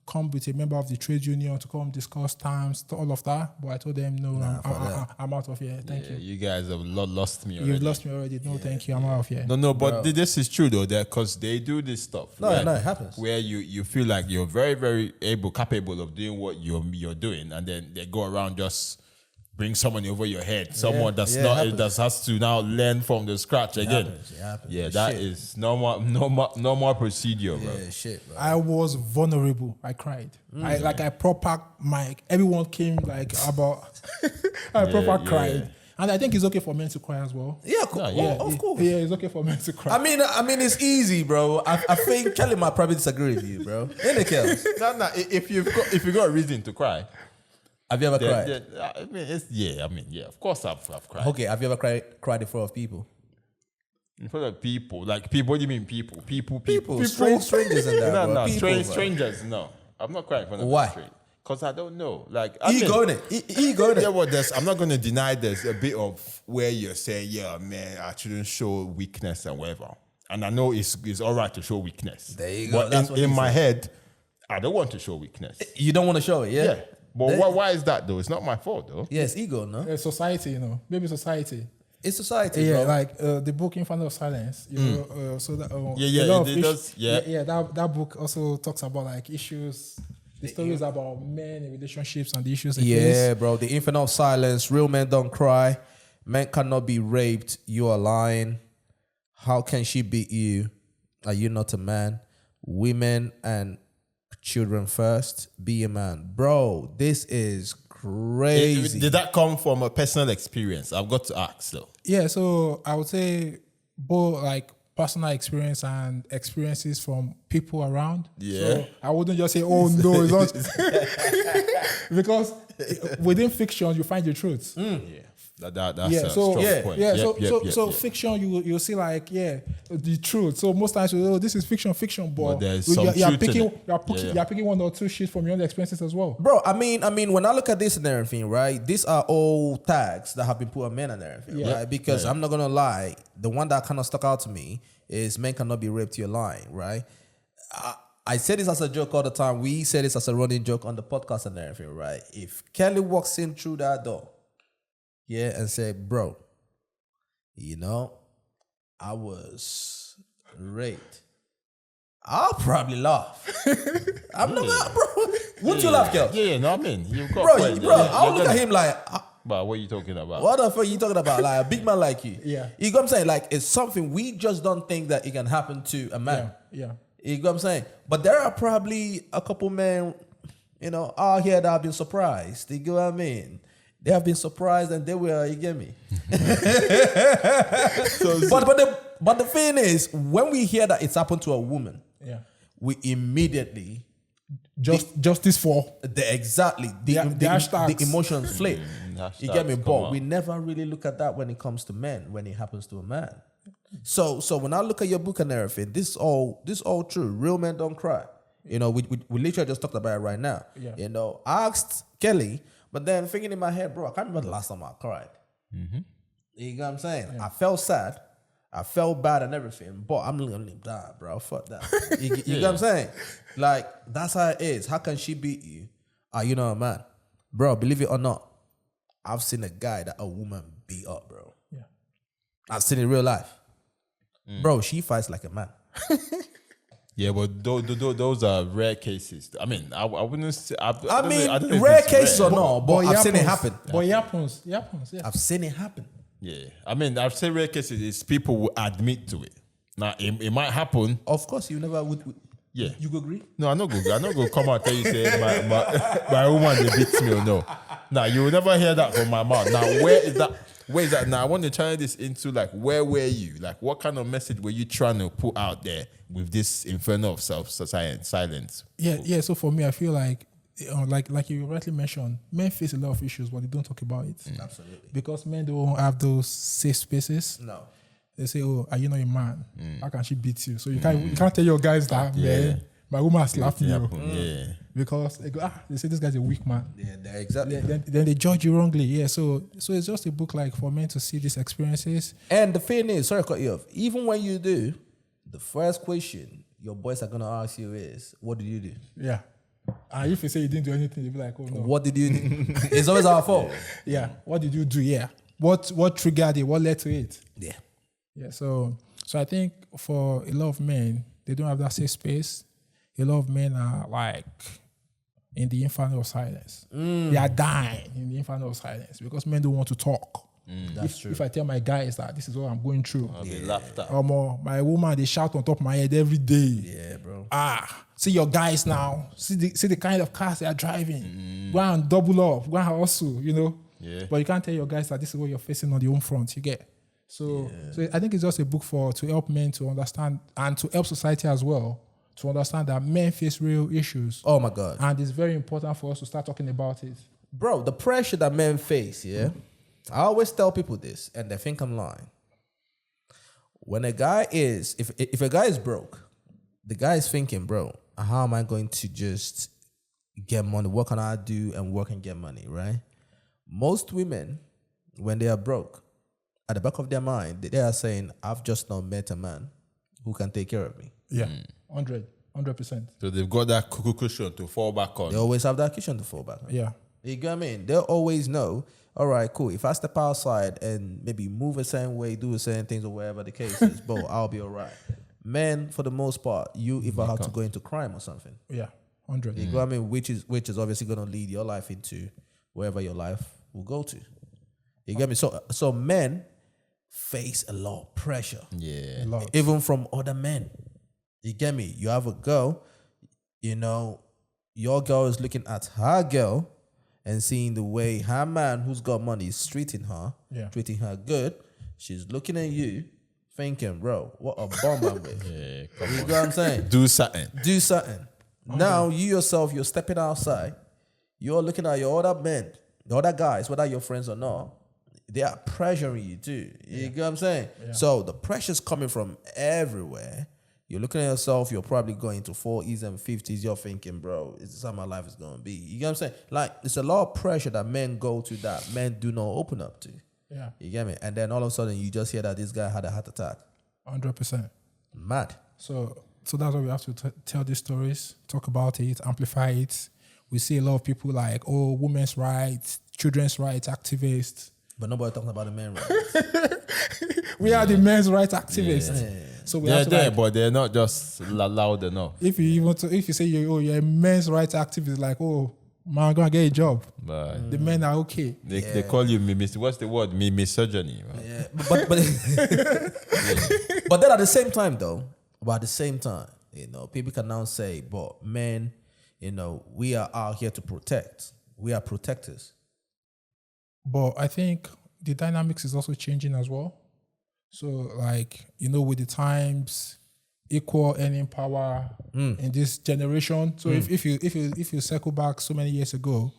come with a member of the trade union to come discuss terms, all of that. But I told them, no, I'm out of here. Thank you. You guys have lost me already. You've lost me already. No, thank you. I'm out of here. No, but this is true though, because they do this stuff. No, it happens. Where you feel like you're very, very capable of doing what you're doing, and then they go around just bring someone over your head, someone that has to now learn from the scratch again. It happens. Yeah, that is normal procedure, bro. Yeah, shit, bro. I was vulnerable. I cried. I proper everyone came like about. I proper cried. And I think it's okay for men to cry as well. Yeah, of course. Yeah, it's okay for men to cry. I mean, it's easy, bro. I think Kelly might probably disagree with you, bro. Ain't it, Kelly? No. If you got a reason to cry, have you ever cried? Of course I've cried. Okay, have you ever cried in front of people? In front of people, like people. What do you mean people? People. Strangers and that. No, people, strangers. No, I'm not crying in front of Why? strangers. Because I don't know. Like Ego in it. Yeah, well, I'm not going to deny there's a bit of where you're saying, yeah, man, I shouldn't show weakness and whatever. And I know it's all right to show weakness. There you go. But in my head, I don't want to show weakness. You don't want to show it, yeah? Yeah. But why is that, though? It's not my fault, though. Yeah, it's ego, no? Society, maybe society. It's society, yeah, bro. like the book Infant of Silence. So that that book also talks about like issues. The stories about men in relationships and the issues they face. Yeah, bro. The Infant of Silence. Real men don't cry. Men cannot be raped. You are lying. How can she beat you? Are you not a man? Women and children first. Be a man. Bro, this is crazy. Did that come from a personal experience? I've got to ask, though. Yeah, so I would say both like personal experience and experiences from people around. Yeah. So I wouldn't just say, oh no, it's not. Because within fiction, you find the truth. Yeah. That's a strong point. Yeah, so fiction, you'll see like, the truth. So most times, this is fiction, but there's some truth in it. You're picking one or two shit from your own experiences as well. Bro, I mean, when I look at this and everything, right, these are all tags that have been put on men and everything, right? Because I'm not going to lie, the one that kind of stuck out to me is men cannot be raped, you're lying, right? I say this as a joke all the time. We say this as a running joke on the podcast and everything, right? If Kelly walks in through that door, and say, bro, I was raped, I'll probably laugh. I'm not gonna, bro. Wouldn't you laugh, Kel? Yeah, no, I mean, you've got I'll look at him like, but what are you talking about? What the fuck are you talking about? Like a big man like you. Yeah. You know what I'm saying? Like it's something we just don't think that it can happen to a man. Yeah. You know what I'm saying? But there are probably a couple men, out here that have been surprised. You know what I mean? They have been surprised and they were, you get me? But the thing is, when we hear that it's happened to a woman, we immediately justice for the emotions flip. You get me? But we never really look at that when it comes to men, when it happens to a man. So when I look at your book and everything, this is all true. Real men don't cry. We literally just talked about it right now. Yeah. I asked Kelly. But then thinking in my head, bro, I can't remember the last time I cried. Mm-hmm. You know what I'm saying? Yeah. I felt sad. I felt bad and everything. But I'm going to die, bro. Fuck that. You know what I'm saying? Like, that's how it is. How can she beat you? Are you not a man? Bro, believe it or not, I've seen a guy that a woman beat up, bro. Yeah. I've seen it in real life. Bro, she fights like a man. Yeah, but those are rare cases. I mean, I wouldn't say... I don't know rare cases or not, but I've seen it happen. But it happens, yeah. I've seen it happen. Yeah. I mean, I've said rare cases is people will admit to it. Now, it might happen. Of course, you never would. Yeah. You agree? No, I'm not going to come out and tell you, say, my woman, they beat me or no. Now, you will never hear that from my mouth. Now, where is that? Now, I want to turn this into, like, where were you? Like, what kind of message were you trying to put out there with this inferno of silence? Yeah. So for me, I feel like you rightly mentioned, men face a lot of issues, but they don't talk about it. Absolutely. Because men don't have those safe spaces. No. They say, "Oh, are you not a man? How can she beat you?" So you can't tell your guys that, man. My woman slapped me. Yeah. Because they say this guy's a weak man. Yeah, exactly. Then they judge you wrongly. Yeah. So it's just a book like for men to see these experiences. And the thing is, sorry to cut you off. Even when you do, the first question your boys are gonna ask you is, "What did you do?" Yeah. And if you say you didn't do anything, you'll be like, oh no. What did you do? It's always our fault. Yeah. What did you do? Yeah. What triggered it? What led to it? Yeah. Yeah. So I think for a lot of men, they don't have that safe space. A lot of men are like in the inferno of silence. They are dying in the inferno of silence because men don't want to talk. That's true. If I tell my guys that this is what I'm going through, I'll be laughed at. my woman, they shout on top of my head every day. Yeah, bro. See your guys now. See the kind of cars they are driving. Go and double up. Go and hustle, Yeah. But you can't tell your guys that this is what you're facing on the home front. You get. So I think it's just a book to help men to understand and to help society as well to understand that men face real issues. Oh my God. And it's very important for us to start talking about it. Bro, the pressure that men face, yeah? I always tell people this, and they think I'm lying. When a guy is, if a guy is broke, the guy is thinking, bro, how am I going to just get money? What can I do and work and get money, right? Most women, when they are broke, at the back of their mind, they are saying, I've just not met a man who can take care of me. Yeah, 100%. So they've got that cushion to fall back on. They always have that cushion to fall back on. Yeah. You get what I mean? They'll always know, all right, cool. If I step outside and maybe move a certain way, do a certain things or whatever the case is, bro, I'll be all right. Men, for the most part, you either have to go into crime or something. Yeah, 100. You get what I mean? Which is obviously going to lead your life into wherever your life will go to. You get me? So men face a lot of pressure. Yeah. Even from other men. You get me? You have a girl, your girl is looking at her girl and seeing the way her man who's got money is treating her good. She's looking at you thinking, bro, what a bum I'm with. Yeah, You know what I'm saying? Do something. Do something. Now you yourself, you're stepping outside. You're looking at your other men, the other guys, whether you're friends or not. They are pressuring you too. You get what I'm saying? Yeah. So the pressure's coming from everywhere. You're looking at yourself, you're probably going to 40s and 50s. You're thinking, bro, is this how my life is going to be? You get what I'm saying? Like, it's a lot of pressure that men go to that men do not open up to. Yeah. You get me? And then all of a sudden, you just hear that this guy had a heart attack. 100%. Mad. So that's why we have to tell these stories, talk about it, amplify it. We see a lot of people like, women's rights, children's rights activists. But nobody talking about the men's rights. We are the men's rights activists. Yeah. So They're there, but they're not just loud enough. If you say you're a men's rights activist, like, man, I'm gonna get a job. But the men are okay. They call you what's the word? Misogyny. Right? Yeah. But but then at the same time, people can now say, but men, we are out here to protect. We are protectors. But I think the dynamics is also changing as well. So, with the times, equal earning power in this generation. So, if you circle back so many years ago,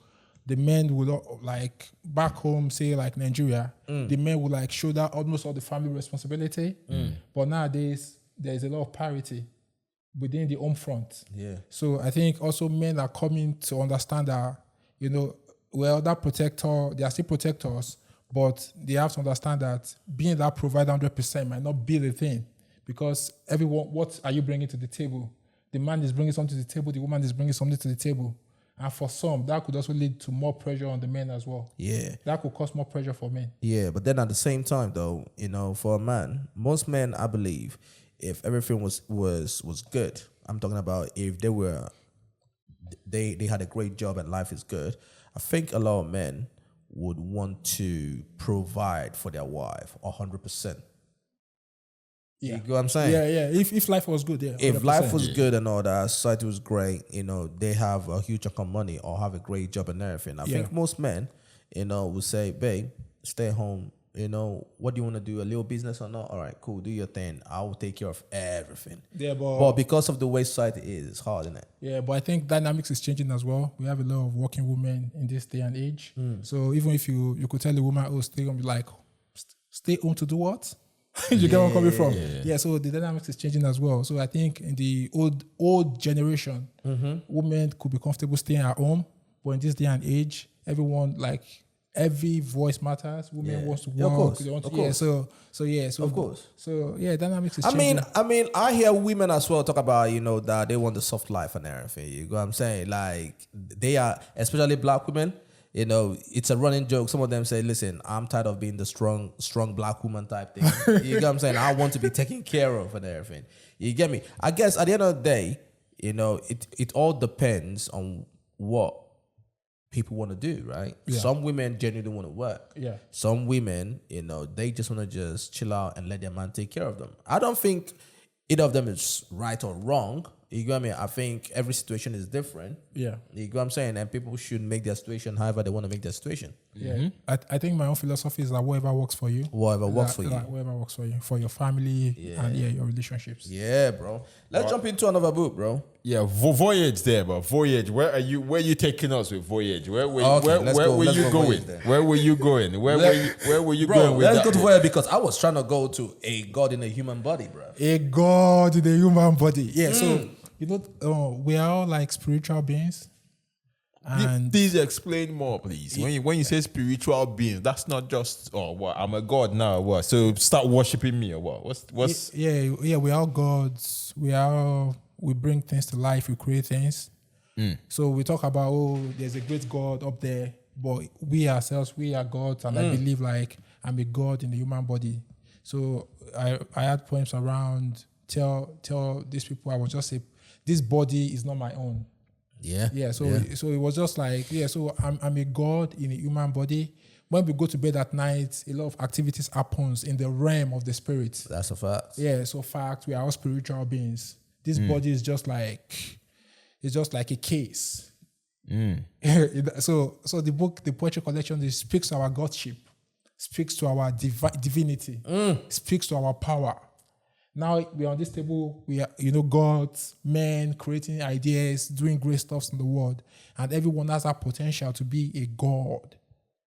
the men would back home, say like Nigeria, the men would shoulder almost all the family responsibility. But nowadays, there's a lot of parity within the home front. Yeah. So I think also men are coming to understand that that protector, they are still protectors, but they have to understand that being that provider 100% might not be the thing, because everyone, what are you bringing to the table? The man is bringing something to the table, the woman is bringing something to the table. And for some, that could also lead to more pressure on the men as well. Yeah. That could cause more pressure for men. Yeah, but then at the same time, though, for a man, most men, I believe, if everything was good, I'm talking about if they had a great job and life is good, I think a lot of men would want to provide for their wife 100%. Yeah. You get what I'm saying? Yeah. If life was good, yeah. 100%. If life was good and all that, society was great, they have a huge chunk of money or have a great job and everything. I think most men, would say, babe, stay home. What do you want to do? A little business or not? All right, cool. Do your thing. I will take care of everything. Yeah, but because of the way society is, it's hard, isn't it? Yeah, but I think dynamics is changing as well. We have a lot of working women in this day and age. So even if you could tell a woman, stay home, stay home to do what? You get where I'm coming from? Yeah, so the dynamics is changing as well. So I think in the old generation, women could be comfortable staying at home. But in this day and age, everyone every voice matters. Women wants to work. Of course. They want to, Of course. So Of course. So dynamics is I changing. mean, I hear women as well talk about, that they want the soft life and everything. You know what I'm saying? Like, they are, especially black women, it's a running joke. Some of them say, listen, I'm tired of being the strong black woman type thing. You know what I'm saying? I want to be taken care of and everything. You get me? I guess at the end of the day, it all depends on what people want to do, right? Yeah. Some women genuinely want to work. Yeah. Some women, they just want to just chill out and let their man take care of them. I don't think either of them is right or wrong. You get what I mean? I think every situation is different. Yeah. You get what I'm saying? And people should make their situation however they want to make their situation. Yeah. I think my own philosophy is that whatever works for you. Whatever works for you. Whatever works for you. For your family and your relationships. Yeah, bro. Let's jump into another book, bro. Yeah, Voyage there, but Voyage. Where are you taking us with Voyage? Where were Let's you go going? Voyage then. Where were you going? Where were you Bro, going with let's that go to book? Voyage because I was trying to go to a God in a human body, bro. A God in the human body. Yeah, so we are all like spiritual beings. And Please explain more, please. When you say spiritual beings, that's not just what I'm a god now. What? So start worshiping me or what? What's? Yeah. We are gods. We bring things to life. We create things. So we talk about there's a great God up there, but we ourselves we are gods, and I believe like I'm a god in the human body. So I had poems around tell these people I was just say this body is not my own. Yeah. So it was just like, so I'm a god in a human body. When we go to bed at night, a lot of activities happens in the realm of the spirit. That's a fact. Yeah, so fact, we are all spiritual beings. This body is just like, it's just like a case. So the book, the poetry collection, it speaks to our godship, speaks to our divinity, speaks to our power. Now we're on this table, we are, gods, men, creating ideas, doing great stuff in the world. And everyone has that potential to be a god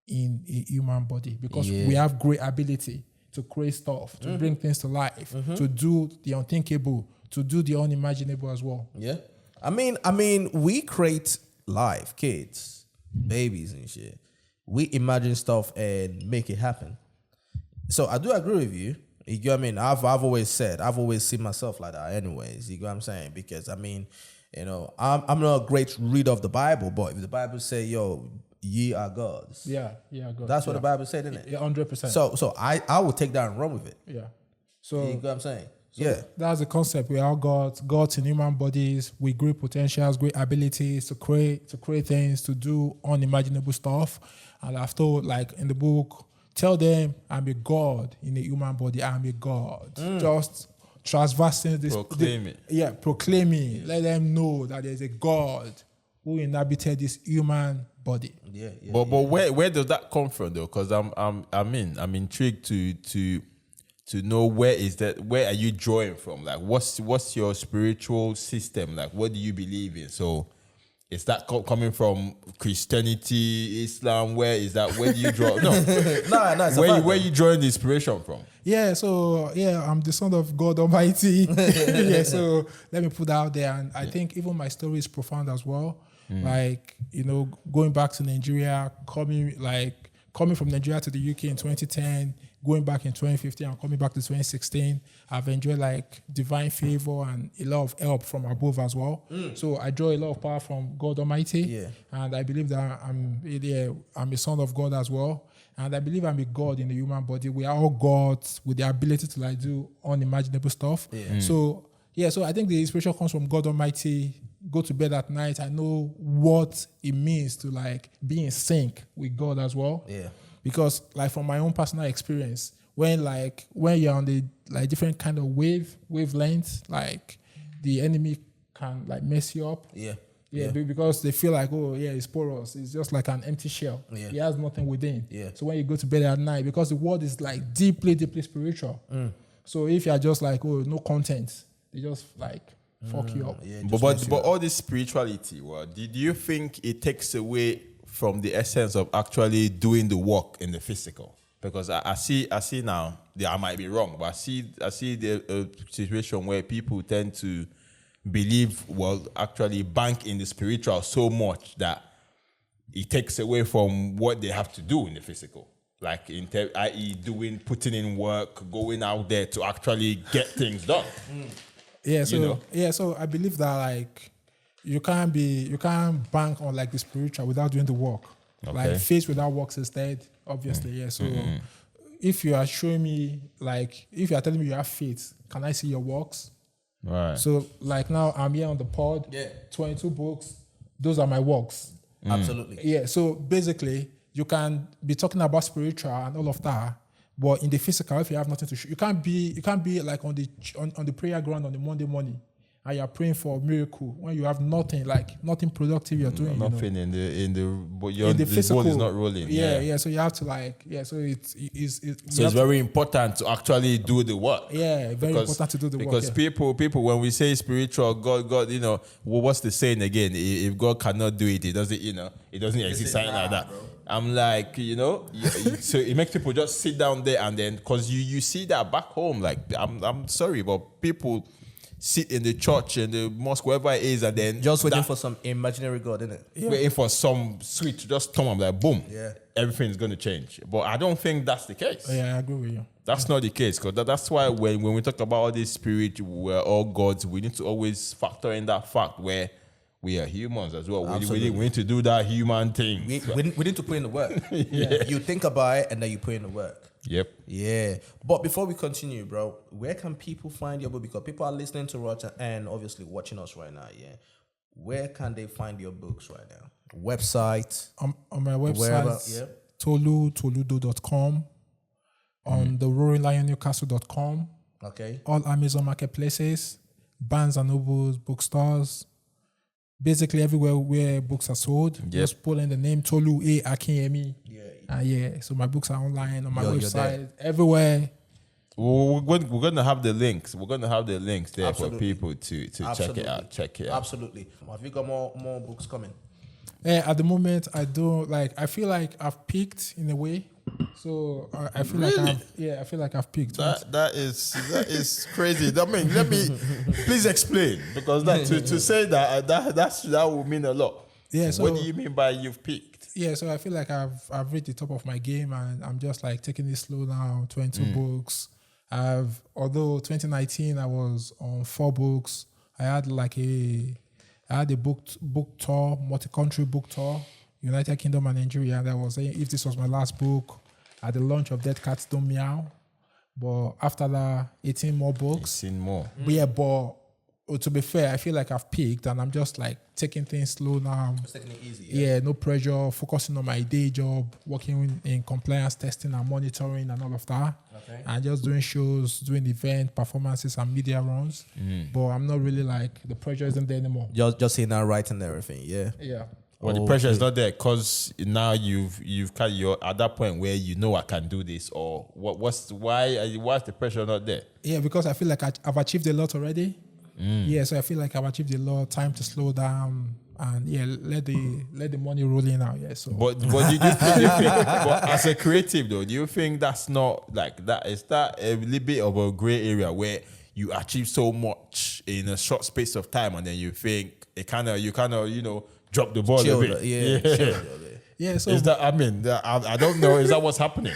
in a human body because we have great ability to create stuff, to bring things to life, to do the unthinkable, to do the unimaginable as well. Yeah. I mean, we create life, kids, babies and shit. We imagine stuff and make it happen. So I do agree with you. You get what I mean? I've always seen myself like that anyways. You get what I'm saying? Because I'm not a great reader of the Bible, but if the Bible say, ye are gods. Yeah, God. That's what the Bible said, isn't it? Yeah, 100%. So I would take that and run with it. Yeah. So You get what I'm saying? Yeah. That's the concept. We are gods in human bodies with great potentials, great abilities to create things, to do unimaginable stuff. And I've told, like in the book, tell them I'm a god in a human body. I'm a god. Just transversing this. Proclaim it. Yeah, proclaiming. Let them know that there's a God who inhabited this human body. Yeah. But where does that come from though? Because I'm intrigued to know where are you drawing from? Like what's your spiritual system? Like what do you believe in? So is that coming from Christianity, Islam? Where is that? Where do you draw? No. Where you drawing the inspiration from? Yeah, so I'm the son of God Almighty. So let me put that out there. And I think even my story is profound as well. Like, going back to Nigeria, coming from Nigeria to the UK in 2010, going back in 2015 and coming back to 2016, I've enjoyed like divine favor and a lot of help from above as well. So I draw a lot of power from God Almighty. Yeah. And I believe that I'm a son of God as well. And I believe I'm a God in the human body. We are all gods with the ability to like do unimaginable stuff. Yeah. So I think the inspiration comes from God Almighty. Go to bed at night. I know what it means to like be in sync with God as well. Yeah. Because like from my own personal experience, when you're on the like different kind of wavelength, like the enemy can like mess you up. Yeah, because they feel like, it's porous. It's just like an empty shell. Yeah. It has nothing within. Yeah. So when you go to bed at night, because the world is like deeply, deeply spiritual. So if you're just like, no content, they just like fuck you up. Yeah, but all this spirituality, did you think it takes away from the essence of actually doing the work in the physical? Because I see now, I might be wrong, but I see the situation where people tend to believe, actually bank in the spiritual so much that it takes away from what they have to do in the physical. Like i.e. putting in work, going out there to actually get things done. Yeah, so so I believe that like you can't bank on like the spiritual without doing the work. Okay. Like faith without works is dead, obviously. Yeah. So if you are showing me, like, if you are telling me you have faith, can I see your works? Right. So like now I'm here on the pod, 22 books, those are my works. Absolutely. Yeah. So basically you can be talking about spiritual and all of that, but in the physical, if you have nothing to show, you can't be like on the prayer ground on the Monday morning and you're praying for a miracle when you have nothing productive you're doing. Nothing in the physical, ball is not rolling. Yeah. So you have to like, so it's very important to actually do the work. Yeah, important to do the work. Because people, when we say spiritual, God, what's the saying again? If God cannot do it, it doesn't exist, something like that. Bro. I'm like, so it makes people just sit down there and then, because you see that back home, like, I'm sorry, but people sit in the church and the mosque, wherever it is, and then just waiting for some imaginary God, isn't it? Yeah. Waiting for some switch to just turn up, like boom, everything's going to change. But I don't think that's the case. Yeah, I agree with you. That's not the case, because that's why when we talk about all this spirit, we're all gods, we need to always factor in that fact where we are humans as well. We need to do that human thing. We need to put in the work. You think about it and then you put in the work. Yep. Yeah. But before we continue, bro, where can people find your book? Because people are listening to us and obviously watching us right now. Yeah. Where can they find your books right now? Website? On my website, Toludo.com, on the Roaring Lion Newcastle.com. Okay. All Amazon marketplaces, Barnes and Nobles, bookstores. Basically everywhere where books are sold. Yep. Just put in the name Tolu A, Akinyemi. So my books are online on my website, everywhere. We're going to have the links. We're going to have the links there for people to check it out. Absolutely. Have you got more books coming? At the moment, I don't like. I feel like I've peaked in a way. So I feel like I've peaked. That is crazy. I mean, let me please explain, because to say that would mean a lot. Yeah. So what do you mean by you've peaked? Yeah, so I feel like I've reached the top of my game and I'm just like taking it slow now. 22 books. Although 2019 I was on 4 books. I had a book tour, multi-country book tour, United Kingdom and Nigeria. That was if this was my last book at the launch of Dead Cats Don't Meow. But after that, 18 more books. 18 more. Yeah, but to be fair, I feel like I've peaked and I'm just like taking things slow now. Just taking it easy. Yeah, no pressure, focusing on my day job, working in compliance testing and monitoring and all of that. Okay. And just doing shows, doing event performances and media runs. But I'm not really like, the pressure isn't there anymore. Just sitting and writing everything, yeah. Yeah. Well, the pressure is not there because now you're at that point where I can do this, or why is the pressure not there? Yeah, because I feel like I've achieved a lot already. Yeah, so I feel like I've achieved a lot. Time to slow down and let the money roll in now. Yeah. So, but do you think, but as a creative though, do you think that's not like that? Is that a little bit of a gray area where you achieve so much in a short space of time and then you think you kind of drop the ball a bit? Yeah. Yeah. So is that? I mean, I don't know. Is that what's happening?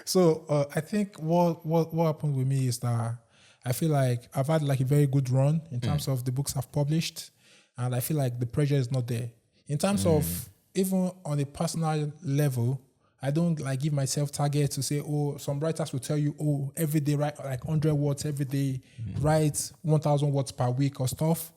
So I think what happened with me is that I feel like I've had like a very good run in terms of the books I've published, and I feel like the pressure is not there. In terms of even on a personal level, I don't like give myself targets to say, some writers will tell you, every day write like 100 words every day, write 1,000 words per week or stuff.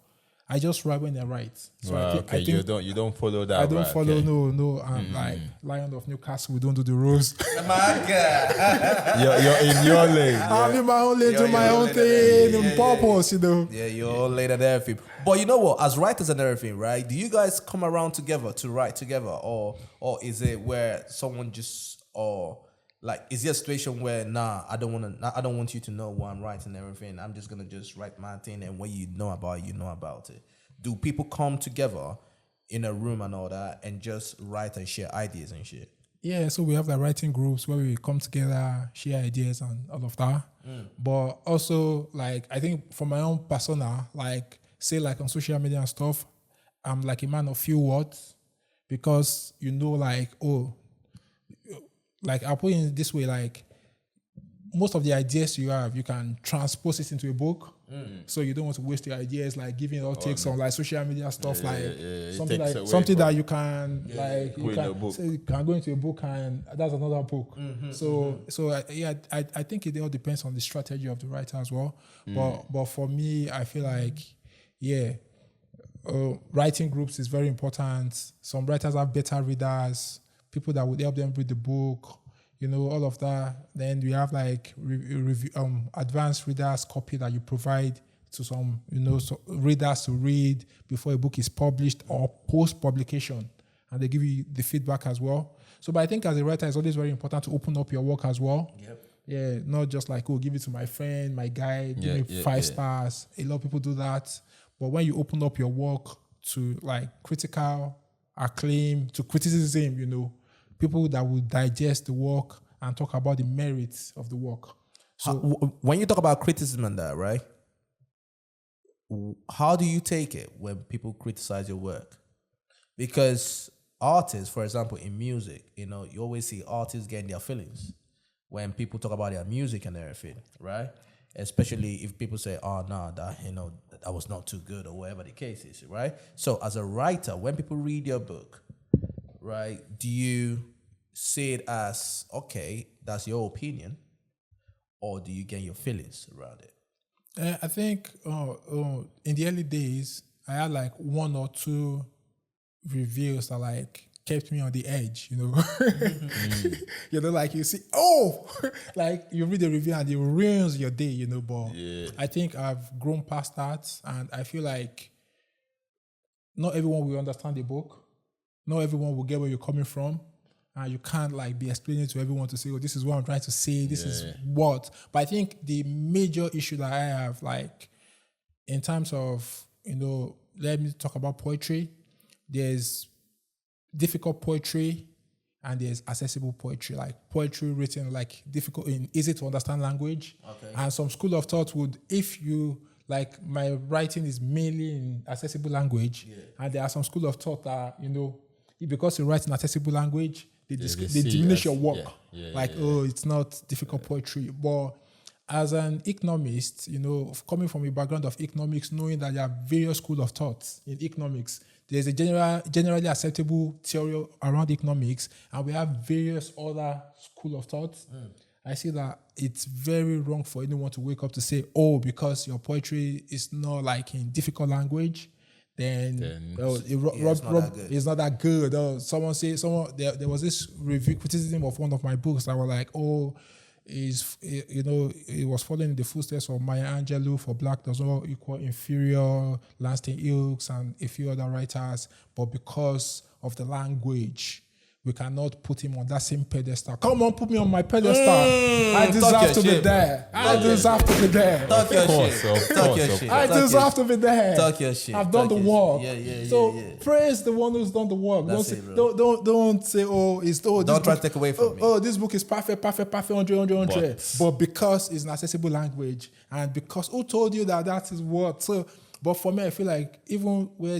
I just write when I write. So I think you don't follow that. I don't follow. Okay. No. I'm like Lion of Newcastle. We don't do the rules. My God. you're in your lane. I'm in my own lane, do my own thing, on purpose, Yeah, you're all late at everything. But you know what? As writers and everything, right? Do you guys come around together to write together, or is it where someone just like, is there a situation where I don't want you to know what I'm writing and everything. I'm just gonna just write my thing, and when you know about it. Do people come together in a room and all that and just write and share ideas and shit? Yeah, so we have like writing groups where we come together, share ideas and all of that. But also, like, I think for my own persona, like say like on social media and stuff, I'm like a man of few words. because you know, like, oh, like I'll put it this way, like most of the ideas you have, you can transpose it into a book. So you don't want to waste your ideas, like giving it all takes on like social media stuff, something that you can you can go into a book and that's another book. I think it all depends on the strategy of the writer as well. But for me, I feel like writing groups is very important. Some writers have better readers, people that would help them read the book. All of that. Then we have like advanced readers copy that you provide to some, readers to read before a book is published or post-publication. And they give you the feedback as well. So, but I think as a writer, it's always very important to open up your work as well. Yep. Yeah, not just like, give it to my friend, my guy, give me 5 stars. A lot of people do that. But when you open up your work to like critical acclaim, to criticism, people that will digest the work and talk about the merits of the work. So when you talk about criticism and that, right? How do you take it when people criticize your work? Because artists, for example, in music, you always see artists getting their feelings when people talk about their music and everything, right? Especially if people say, oh, no, that was not too good or whatever the case is, right? So as a writer, when people read your book, right, do you see it as, okay, that's your opinion, or do you get your feelings around it? I think in the early days, I had like 1 or 2 reviews that like kept me on the edge, like you see, like you read the review and it ruins your day, but I think I've grown past that, and I feel like not everyone will understand the book. Not everyone will get where you're coming from. And you can't like be explaining to everyone to say, this is what I'm trying to say. This is what. But I think the major issue that I have, like, in terms of, let me talk about poetry. There's difficult poetry and there's accessible poetry. Like poetry written like difficult in easy to understand language. Okay. And some school of thought would, if you, like my writing is mainly in accessible language, and there are some school of thought that, because you write in accessible language, they diminish your work. It's not difficult poetry. But as an economist, coming from a background of economics, knowing that there are various schools of thought in economics, there's a generally acceptable theory around economics, and we have various other schools of thought. I see that it's very wrong for anyone to wake up to say, because your poetry is not like in difficult language, then it's not that good. There was this review criticism of one of my books that were like, it was following in the footsteps of Maya Angelou for Black Does Not Equal Inferior, Langston Hughes, and a few other writers, but because of the language, we cannot put him on that same pedestal. Come on, put me on my pedestal. I deserve to be there. I deserve to be there. Talk your shit. Talk your shit. I deserve to be there. Talk your shit. I've done the work. So praise the one who's done the work. Don't say, don't try to take away from me. This book is perfect, 100. But because it's an accessible language, and because who told you that is what? So, but for me, I feel like even where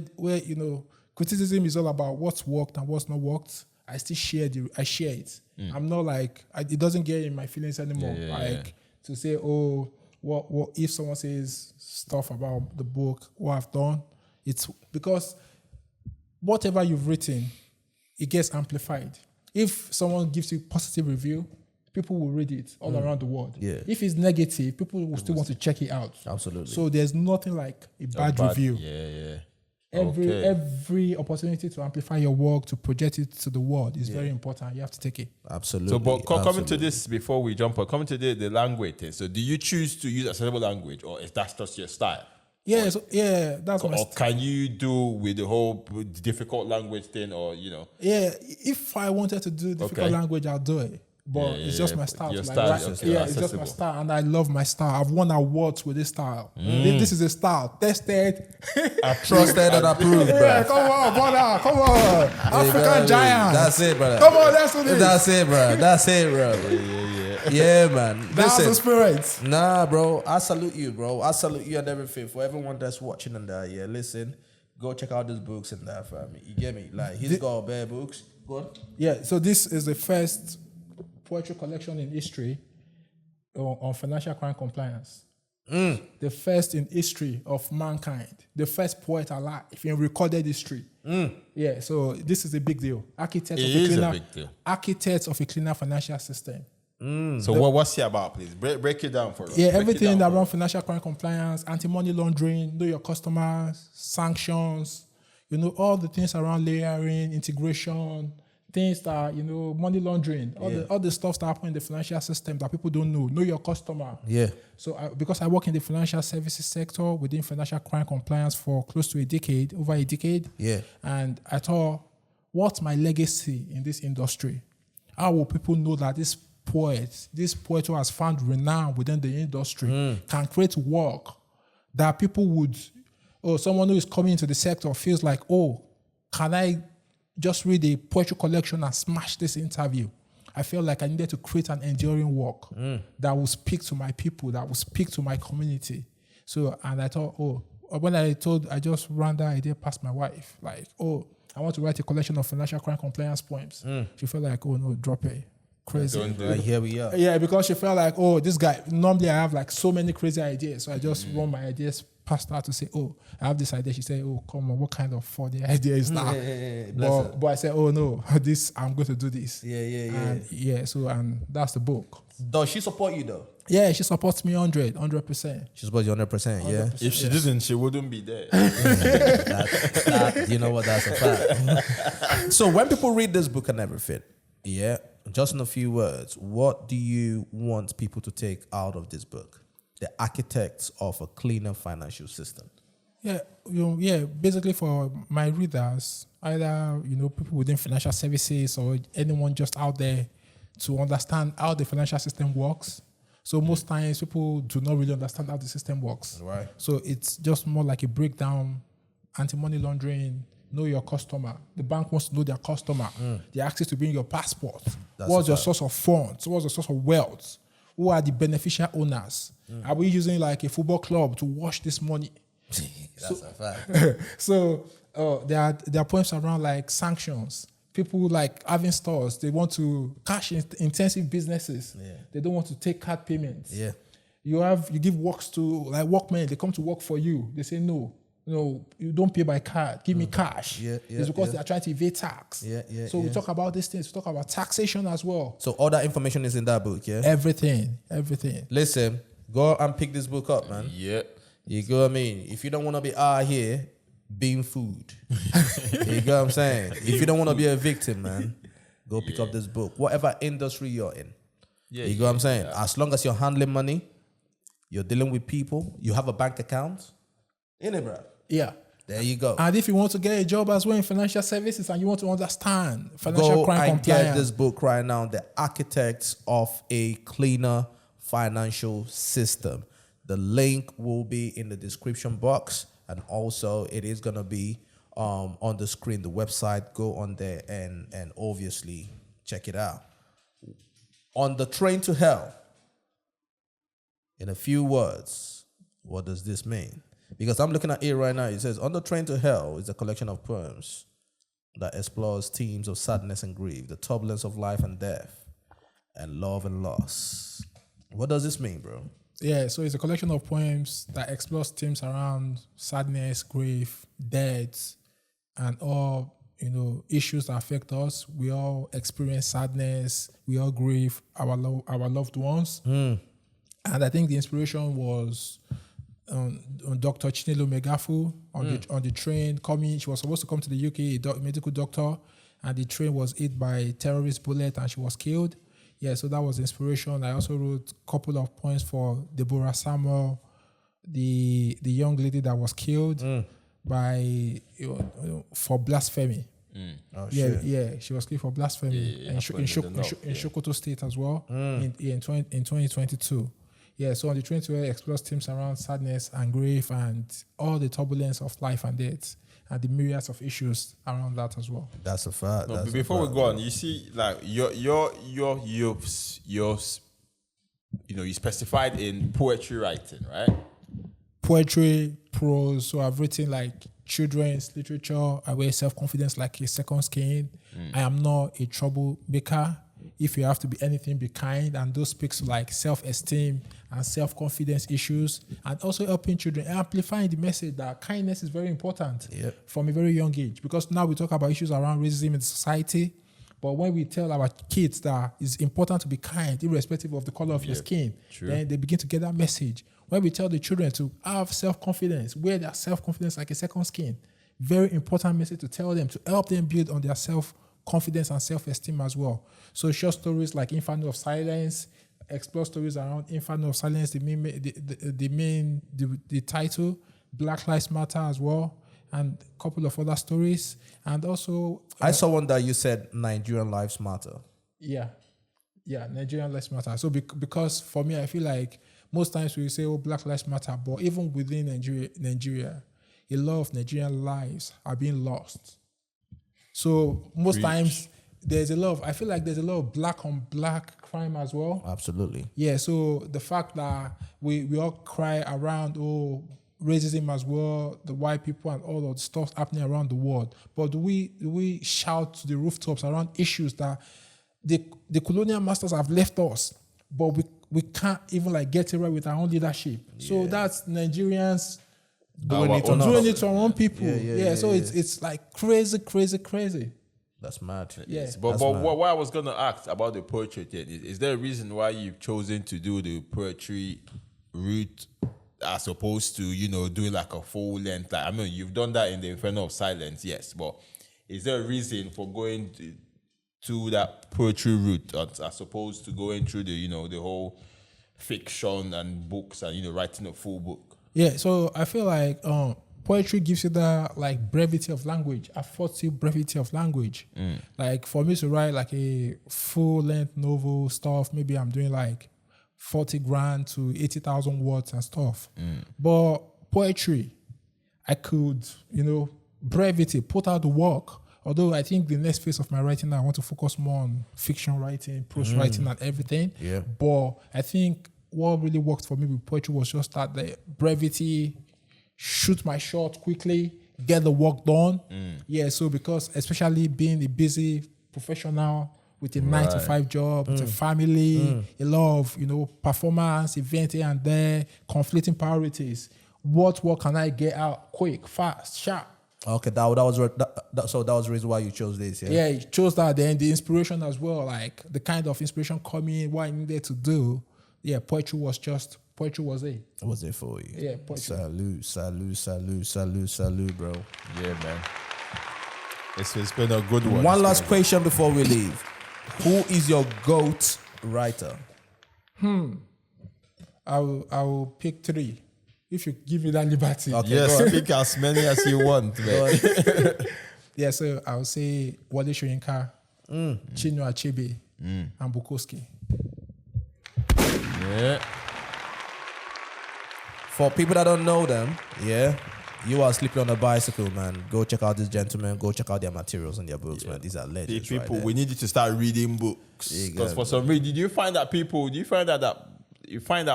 criticism is all about what's worked and what's not worked, I still share it. I'm not like, it doesn't get in my feelings anymore. To say, what if someone says stuff about the book, what I've done, it's because whatever you've written, it gets amplified. If someone gives you positive review, people will read it all around the world. Yeah. If it's negative, people will still want to check it out. Absolutely. So there's nothing like a bad review. Every opportunity to amplify your work, to project it to the world is very important. You have to take it. Absolutely. So, but coming to this before we jump on, coming to the language thing. So, do you choose to use accessible language, or is that just your style? Yeah, that's my style. Or can you do with the whole difficult language thing, or Yeah, if I wanted to do difficult language, I'll do it. But it's just my style. Your style it's just my style, and I love my style. I've won awards with this style. This is a style tested, trusted, and approved. Yeah, come on, brother, come on, African giant. That's it, brother. Come on, that's what it is. That's it, bro. Yeah, man. That's the spirit. Nah, bro. I salute you, bro. I salute you and everything. For everyone that's watching and that, listen. Go check out these books and that, fam. You get me? Like, he's got bare books. Go on. Yeah, so this is the first poetry collection in history on financial crime compliance. The first in history of mankind. The first poet alive in recorded history. Yeah, so this is a big deal. Architects of a cleaner financial system. So what's he about, please? Break it down for us. Yeah, everything around financial crime compliance, anti-money laundering, know your customers, sanctions, all the things around layering, integration, things that, money laundering, all the stuff that happen in the financial system that people don't know your customer. Yeah. So because I work in the financial services sector within financial crime compliance for close to over a decade. Yeah. And I thought, what's my legacy in this industry? How will people know that this poet who has found renown within the industry can create work that people would, someone who is coming into the sector feels like, can I just read a poetry collection and smash this interview? I felt like I needed to create an enduring work that will speak to my people, that will speak to my community. So, and I thought, when I just ran that idea past my wife, like, I want to write a collection of financial crime compliance poems. She felt like, no, drop it. Crazy. Like, here we are. Yeah, because she felt like, this guy, normally I have like so many crazy ideas. So I just run my ideas past her to say, I have this idea. She said, come on, what kind of funny idea is that? But I said, no, I'm going to do this. Yeah. And that's the book. Does she support you though? Yeah, she supports me 100%. She supports you 100%, yeah? If she didn't, she wouldn't be there. You know what, that's a fact. So when people read this book and everything, yeah, just in a few words, what do you want people to take out of this book? The architects of a cleaner financial system. Yeah, basically for my readers, either, people within financial services or anyone just out there to understand how the financial system works. So most times people do not really understand how the system works. Right. So it's just more like a breakdown, anti-money laundering, know your customer. The bank wants to know their customer. They ask you to bring your passport. What's your source of funds? What's the source of wealth? Who are the beneficial owners? Are we using like a football club to wash this money? That's a fact. So there are points around like sanctions. People like having stores, they want to cash intensive businesses. Yeah. They don't want to take card payments. Yeah. You give works to like workmen, they come to work for you. They say no, you don't pay by card. Give me cash. It's because they are trying to evade tax. So we talk about these things. We talk about taxation as well. So all that information is in that book, yeah? Everything. Listen, go and pick this book up, man. Yeah. You go what I mean? If you don't want to be out here being food, you go what I'm saying? If you don't want to be a victim, man, go pick up this book. Whatever industry you're in. You go what I'm saying? As long as you're handling money, you're dealing with people, you have a bank account, innit, bro? Yeah. There you go. And if you want to get a job as well in financial services and you want to understand financial crime compliance, get this book right now, The Architects of a Cleaner Financial System. The link will be in the description box, and also it is going to be on the screen, the website. Go on there and obviously check it out. On the Train to Hell, in a few words, what does this mean? Because I'm looking at it right now. It says, On the Train to Hell is a collection of poems that explores themes of sadness and grief, the turbulence of life and death, and love and loss. What does this mean, bro? Yeah, so it's a collection of poems that explores themes around sadness, grief, death, and all, issues that affect us. We all experience sadness. We all grieve our loved ones. And I think the inspiration was on Dr. Chinelo Megafu on the train coming. She was supposed to come to the UK, a medical doctor, and the train was hit by a terrorist bullet and she was killed. Yeah, so that was inspiration. I also wrote a couple of poems for Deborah Samuel, the young lady that was killed by for blasphemy. She was killed for blasphemy in Sokoto State as well in 2022. Yeah, so on the Train to Hell explores themes around sadness and grief and all the turbulence of life and death and the myriads of issues around that as well. That's a fact. No, before we go on, you see, like you specified in poetry writing, right? Poetry, prose. So I've written like children's literature. I wear self-confidence like a second skin. I am not a troublemaker. If you have to be anything, be kind. And those speaks to like self-esteem and self-confidence issues, and also helping children, amplifying the message that kindness is very important from a very young age. Because now we talk about issues around racism in society, but when we tell our kids that it's important to be kind, irrespective of the color of your skin, then they begin to get that message. When we tell the children to have self-confidence, wear their self-confidence like a second skin, very important message to tell them, to help them build on their self-confidence and self-esteem as well. So short stories like Inferno of Silence, explore stories around Inferno of Silence, the title, Black Lives Matter as well, and a couple of other stories. And also... I saw one that you said Nigerian Lives Matter. Yeah, Nigerian Lives Matter. So because for me, I feel like most times we say, oh, Black Lives Matter, but even within Nigeria, a lot of Nigerian lives are being lost. So most times I feel like there's a lot of black on black crime as well. Absolutely. Yeah, so the fact that we all cry around, racism as well, the white people and all of the stuff happening around the world. But do we shout to the rooftops around issues that the colonial masters have left us, but we can't even like get it right with our own leadership. Yeah. So that's Nigerians doing it to our own people. So it's like crazy. That's mad. Yes. But what I was gonna ask about the poetry thing is there a reason why you've chosen to do the poetry route as opposed to doing like a full length? Like, I mean, you've done that in the Inferno of Silence, yes, but is there a reason for going to that poetry route as opposed to going through the whole fiction and books and writing a full book? Yeah, so I feel like poetry gives you that like brevity of language, affordable brevity of language. Like for me to write like a full length novel stuff, maybe I'm doing like 40 grand to 80,000 words and stuff. But poetry, I could, brevity, put out the work. Although I think the next phase of my writing, I want to focus more on fiction writing, prose writing and everything. Yeah. But I think what really worked for me with poetry was just that the brevity, shoot my shot quickly, get the work done. Yeah, so because especially being a busy professional with a 9-to-5 job, with a family, a lot of, performance, event here and there, conflicting priorities. What work can I get out quick, fast, sharp? Okay, that was the reason why you chose this, yeah? Yeah, you chose that. Then the inspiration as well, like the kind of inspiration coming, what I needed to do. Yeah, poetry was it. Was it for you? Yeah, poetry. Salute, bro. Yeah, man. It's been a good one. One last question before we leave. Who is your GOAT writer? I will pick 3. If you give me that liberty. Okay, yes, pick as many as you want, man. Yeah, so I would say Wale Soyinka, Chinua Achebe, and Bukowski. Yeah. For people that don't know them, you are sleeping on a bicycle, man. Go check out these gentlemen. Go check out their materials and their books, man. These are legends. People, right, we need you to start reading books. Because for some reason, do you find that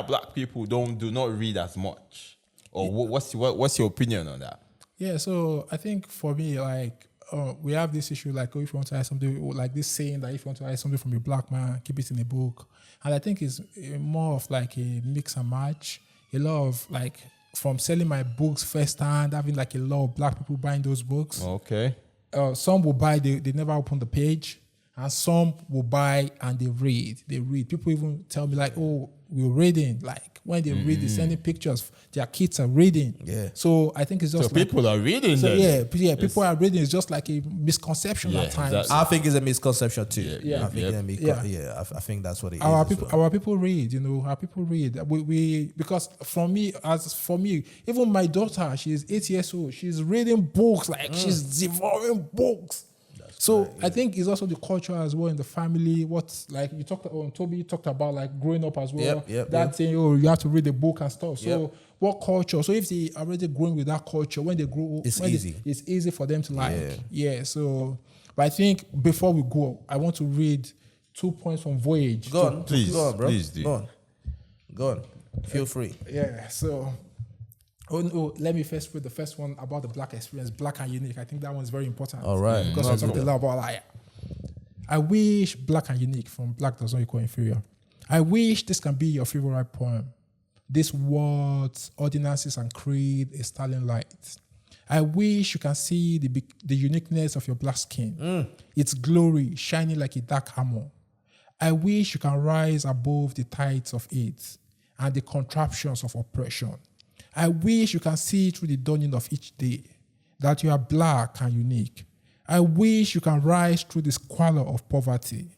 black people do not read as much? Or what's your opinion on that? Yeah, so I think for me, like, we have this issue, like, if you want to hide something, like this saying that if you want to hide something from a black man, keep it in a book. And I think it's more of like a mix and match. A lot of like, from selling my books firsthand, having like a lot of black people buying those books. Okay. Some will buy, they never open the page. And some will buy and they read. People even tell me like, oh, we're reading. Like when they read, they're sending pictures. Their kids are reading. Yeah. So I think it's just so like, people are reading. So then. People are reading. It's just like a misconception at times. Exactly. I think it's a misconception too. I think that's what it is. Our people read. Our people read. We because for me, even my daughter, she's 8 years old. She's reading books. Like she's devouring books. So I think it's also the culture as well in the family. What like you talked about, Toby talked about like growing up as well. Thing, you have to read the book and stuff. So what culture? So if they are already growing with that culture, when they grow, it's easy for them to like. So, but I think before we go, I want to read 2 points from Voyage. Go on, please, go on, bro. Please do. Go on. Feel free. Yeah. So, Oh no, let me first put the first one about the black experience, black and unique. I think that one's very important. All right. Because we talked a lot about like, I wish black and unique from black does not equal inferior. I wish this can be your favorite poem. This words, ordinances, and creed is sterling light. I wish you can see the uniqueness of your black skin, its glory shining like a dark armor. I wish you can rise above the tides of it and the contraptions of oppression. I wish you can see through the dawning of each day that you are black and unique. I wish you can rise through the squalor of poverty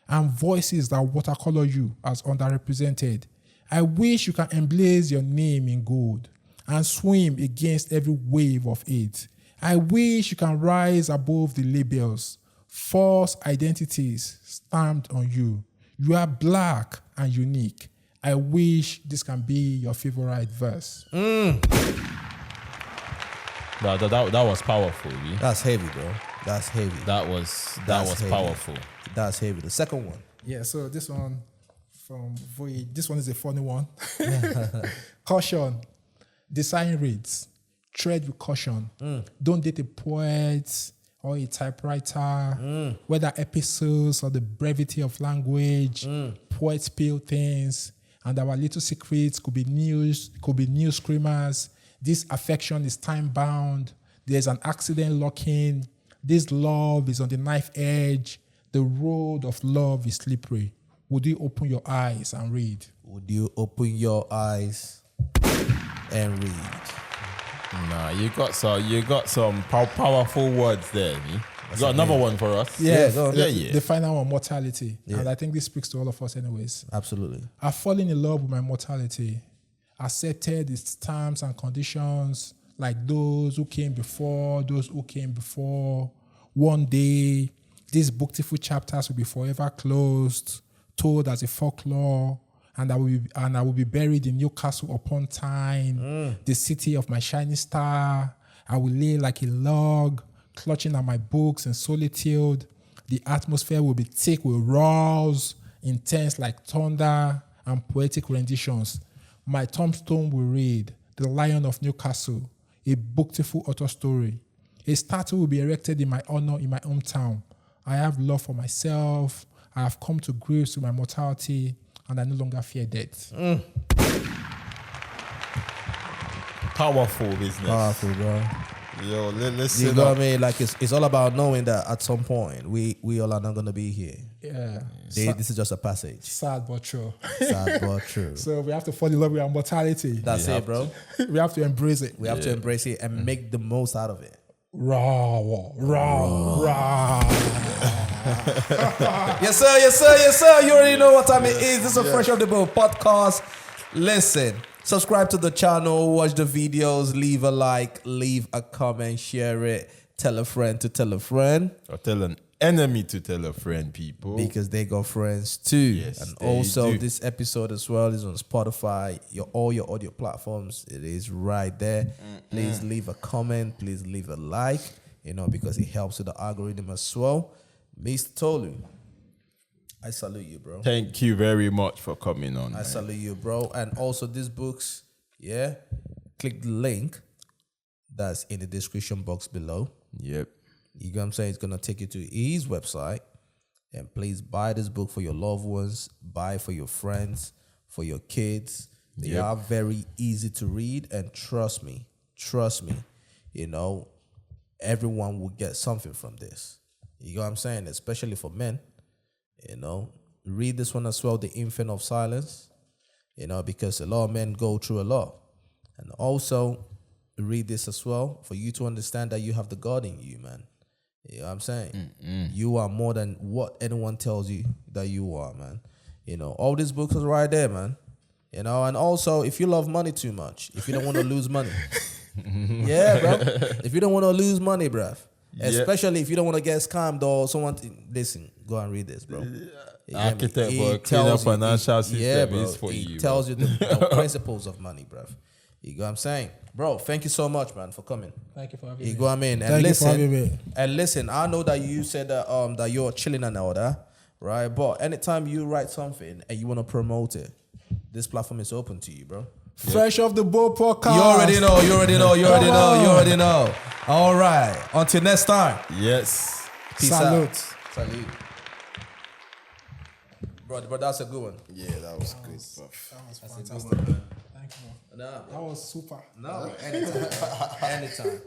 and voices that watercolor you as underrepresented. I wish you can emblaze your name in gold and swim against every wave of it. I wish you can rise above the labels, false identities stamped on you. You are black and unique. I wish this can be your favorite verse. That was powerful. Yeah? That's heavy, bro. That's heavy. That was heavy. powerful. That's heavy. The second one. Yeah, so this one from Voyage, this one is a funny one. Caution. The sign reads, tread with caution. Don't date a poet or a typewriter, whether episodes or the brevity of language, poets spill things, and our little secrets could be news screamers. This affection is time-bound. There's an accident lurking. This love is on the knife edge. The road of love is slippery. Would you open your eyes and read? Would you open your eyes and read? Nah, you got some powerful words there. Me. You got another one for us? Yeah, go on. The final one, mortality. Yeah. And I think this speaks to all of us anyways. Absolutely. I've fallen in love with my mortality. Accepted its terms and conditions, like those who came before. One day, these beautiful chapters will be forever closed, told as a folklore, and I will be buried in Newcastle upon time, the city of my shining star. I will lay like a log, clutching at my books in solitude. The atmosphere will be thick with roars, intense like thunder, and poetic renditions. My tombstone will read, The Lion of Newcastle, a beautiful author story. A statue will be erected in my honor in my hometown. I have love for myself. I have come to grips with my mortality, and I no longer fear death. Powerful business. Powerful, bro. Yo, listen. You know what I mean? Like it's all about knowing that at some point we all are not gonna be here. Yeah. This is just a passage. Sad but true. Sad but true. So we have to fall in love with our mortality. That's it, bro. We have to embrace it. We have to embrace it and make the most out of it. Raw. Yes, sir. You already know what time it is. This is a Fresh Off the Boat podcast. Listen, subscribe to the channel, watch the videos, leave a like, leave a comment, share it, tell a friend to tell a friend. Or tell an enemy to tell a friend, people. Because they got friends too. Yes, and they also do. this episode as well is on Spotify, all your audio platforms. It is right there. Please leave a comment. Please leave a like, because it helps with the algorithm as well. Mr. Tolu, I salute you, bro. Thank you very much for coming on. I salute you, bro. And also these books, click the link that's in the description box below. Yep. You know what I'm saying? It's going to take you to his website. And please buy this book for your loved ones. Buy for your friends, for your kids. They are very easy to read. And trust me, everyone will get something from this. You know what I'm saying? Especially for men. Read this one as well, The Infant of Silence. Because a lot of men go through a lot. And also read this as well for you to understand that you have the God in you, man. You know what I'm saying? You are more than what anyone tells you that you are, man. All these books are right there, man. And also, if you love money too much, if you don't want to lose money. Yeah, bro. If you don't want to lose money, bruv. Especially if you don't want to get scammed or someone. Listen, go and read this, bro. Architect for a cleaner financial system is for you. It tells you the principles of money, bruv. You know what I'm saying? Bro, thank you so much, man, for coming. Thank you for having me. You know what I mean? Thank you for having me. And listen, I know that you said that that you're chilling and all that, right? But anytime you write something and you want to promote it, this platform is open to you, bro. Fresh off the boat podcast. You already know. All right. Until next time. Yes. Peace Salute. out. Salute. Bro, that's a good one. Yeah, that was good. That was fantastic. Thank Thank you. Nah, That was super. no, anytime. Anytime.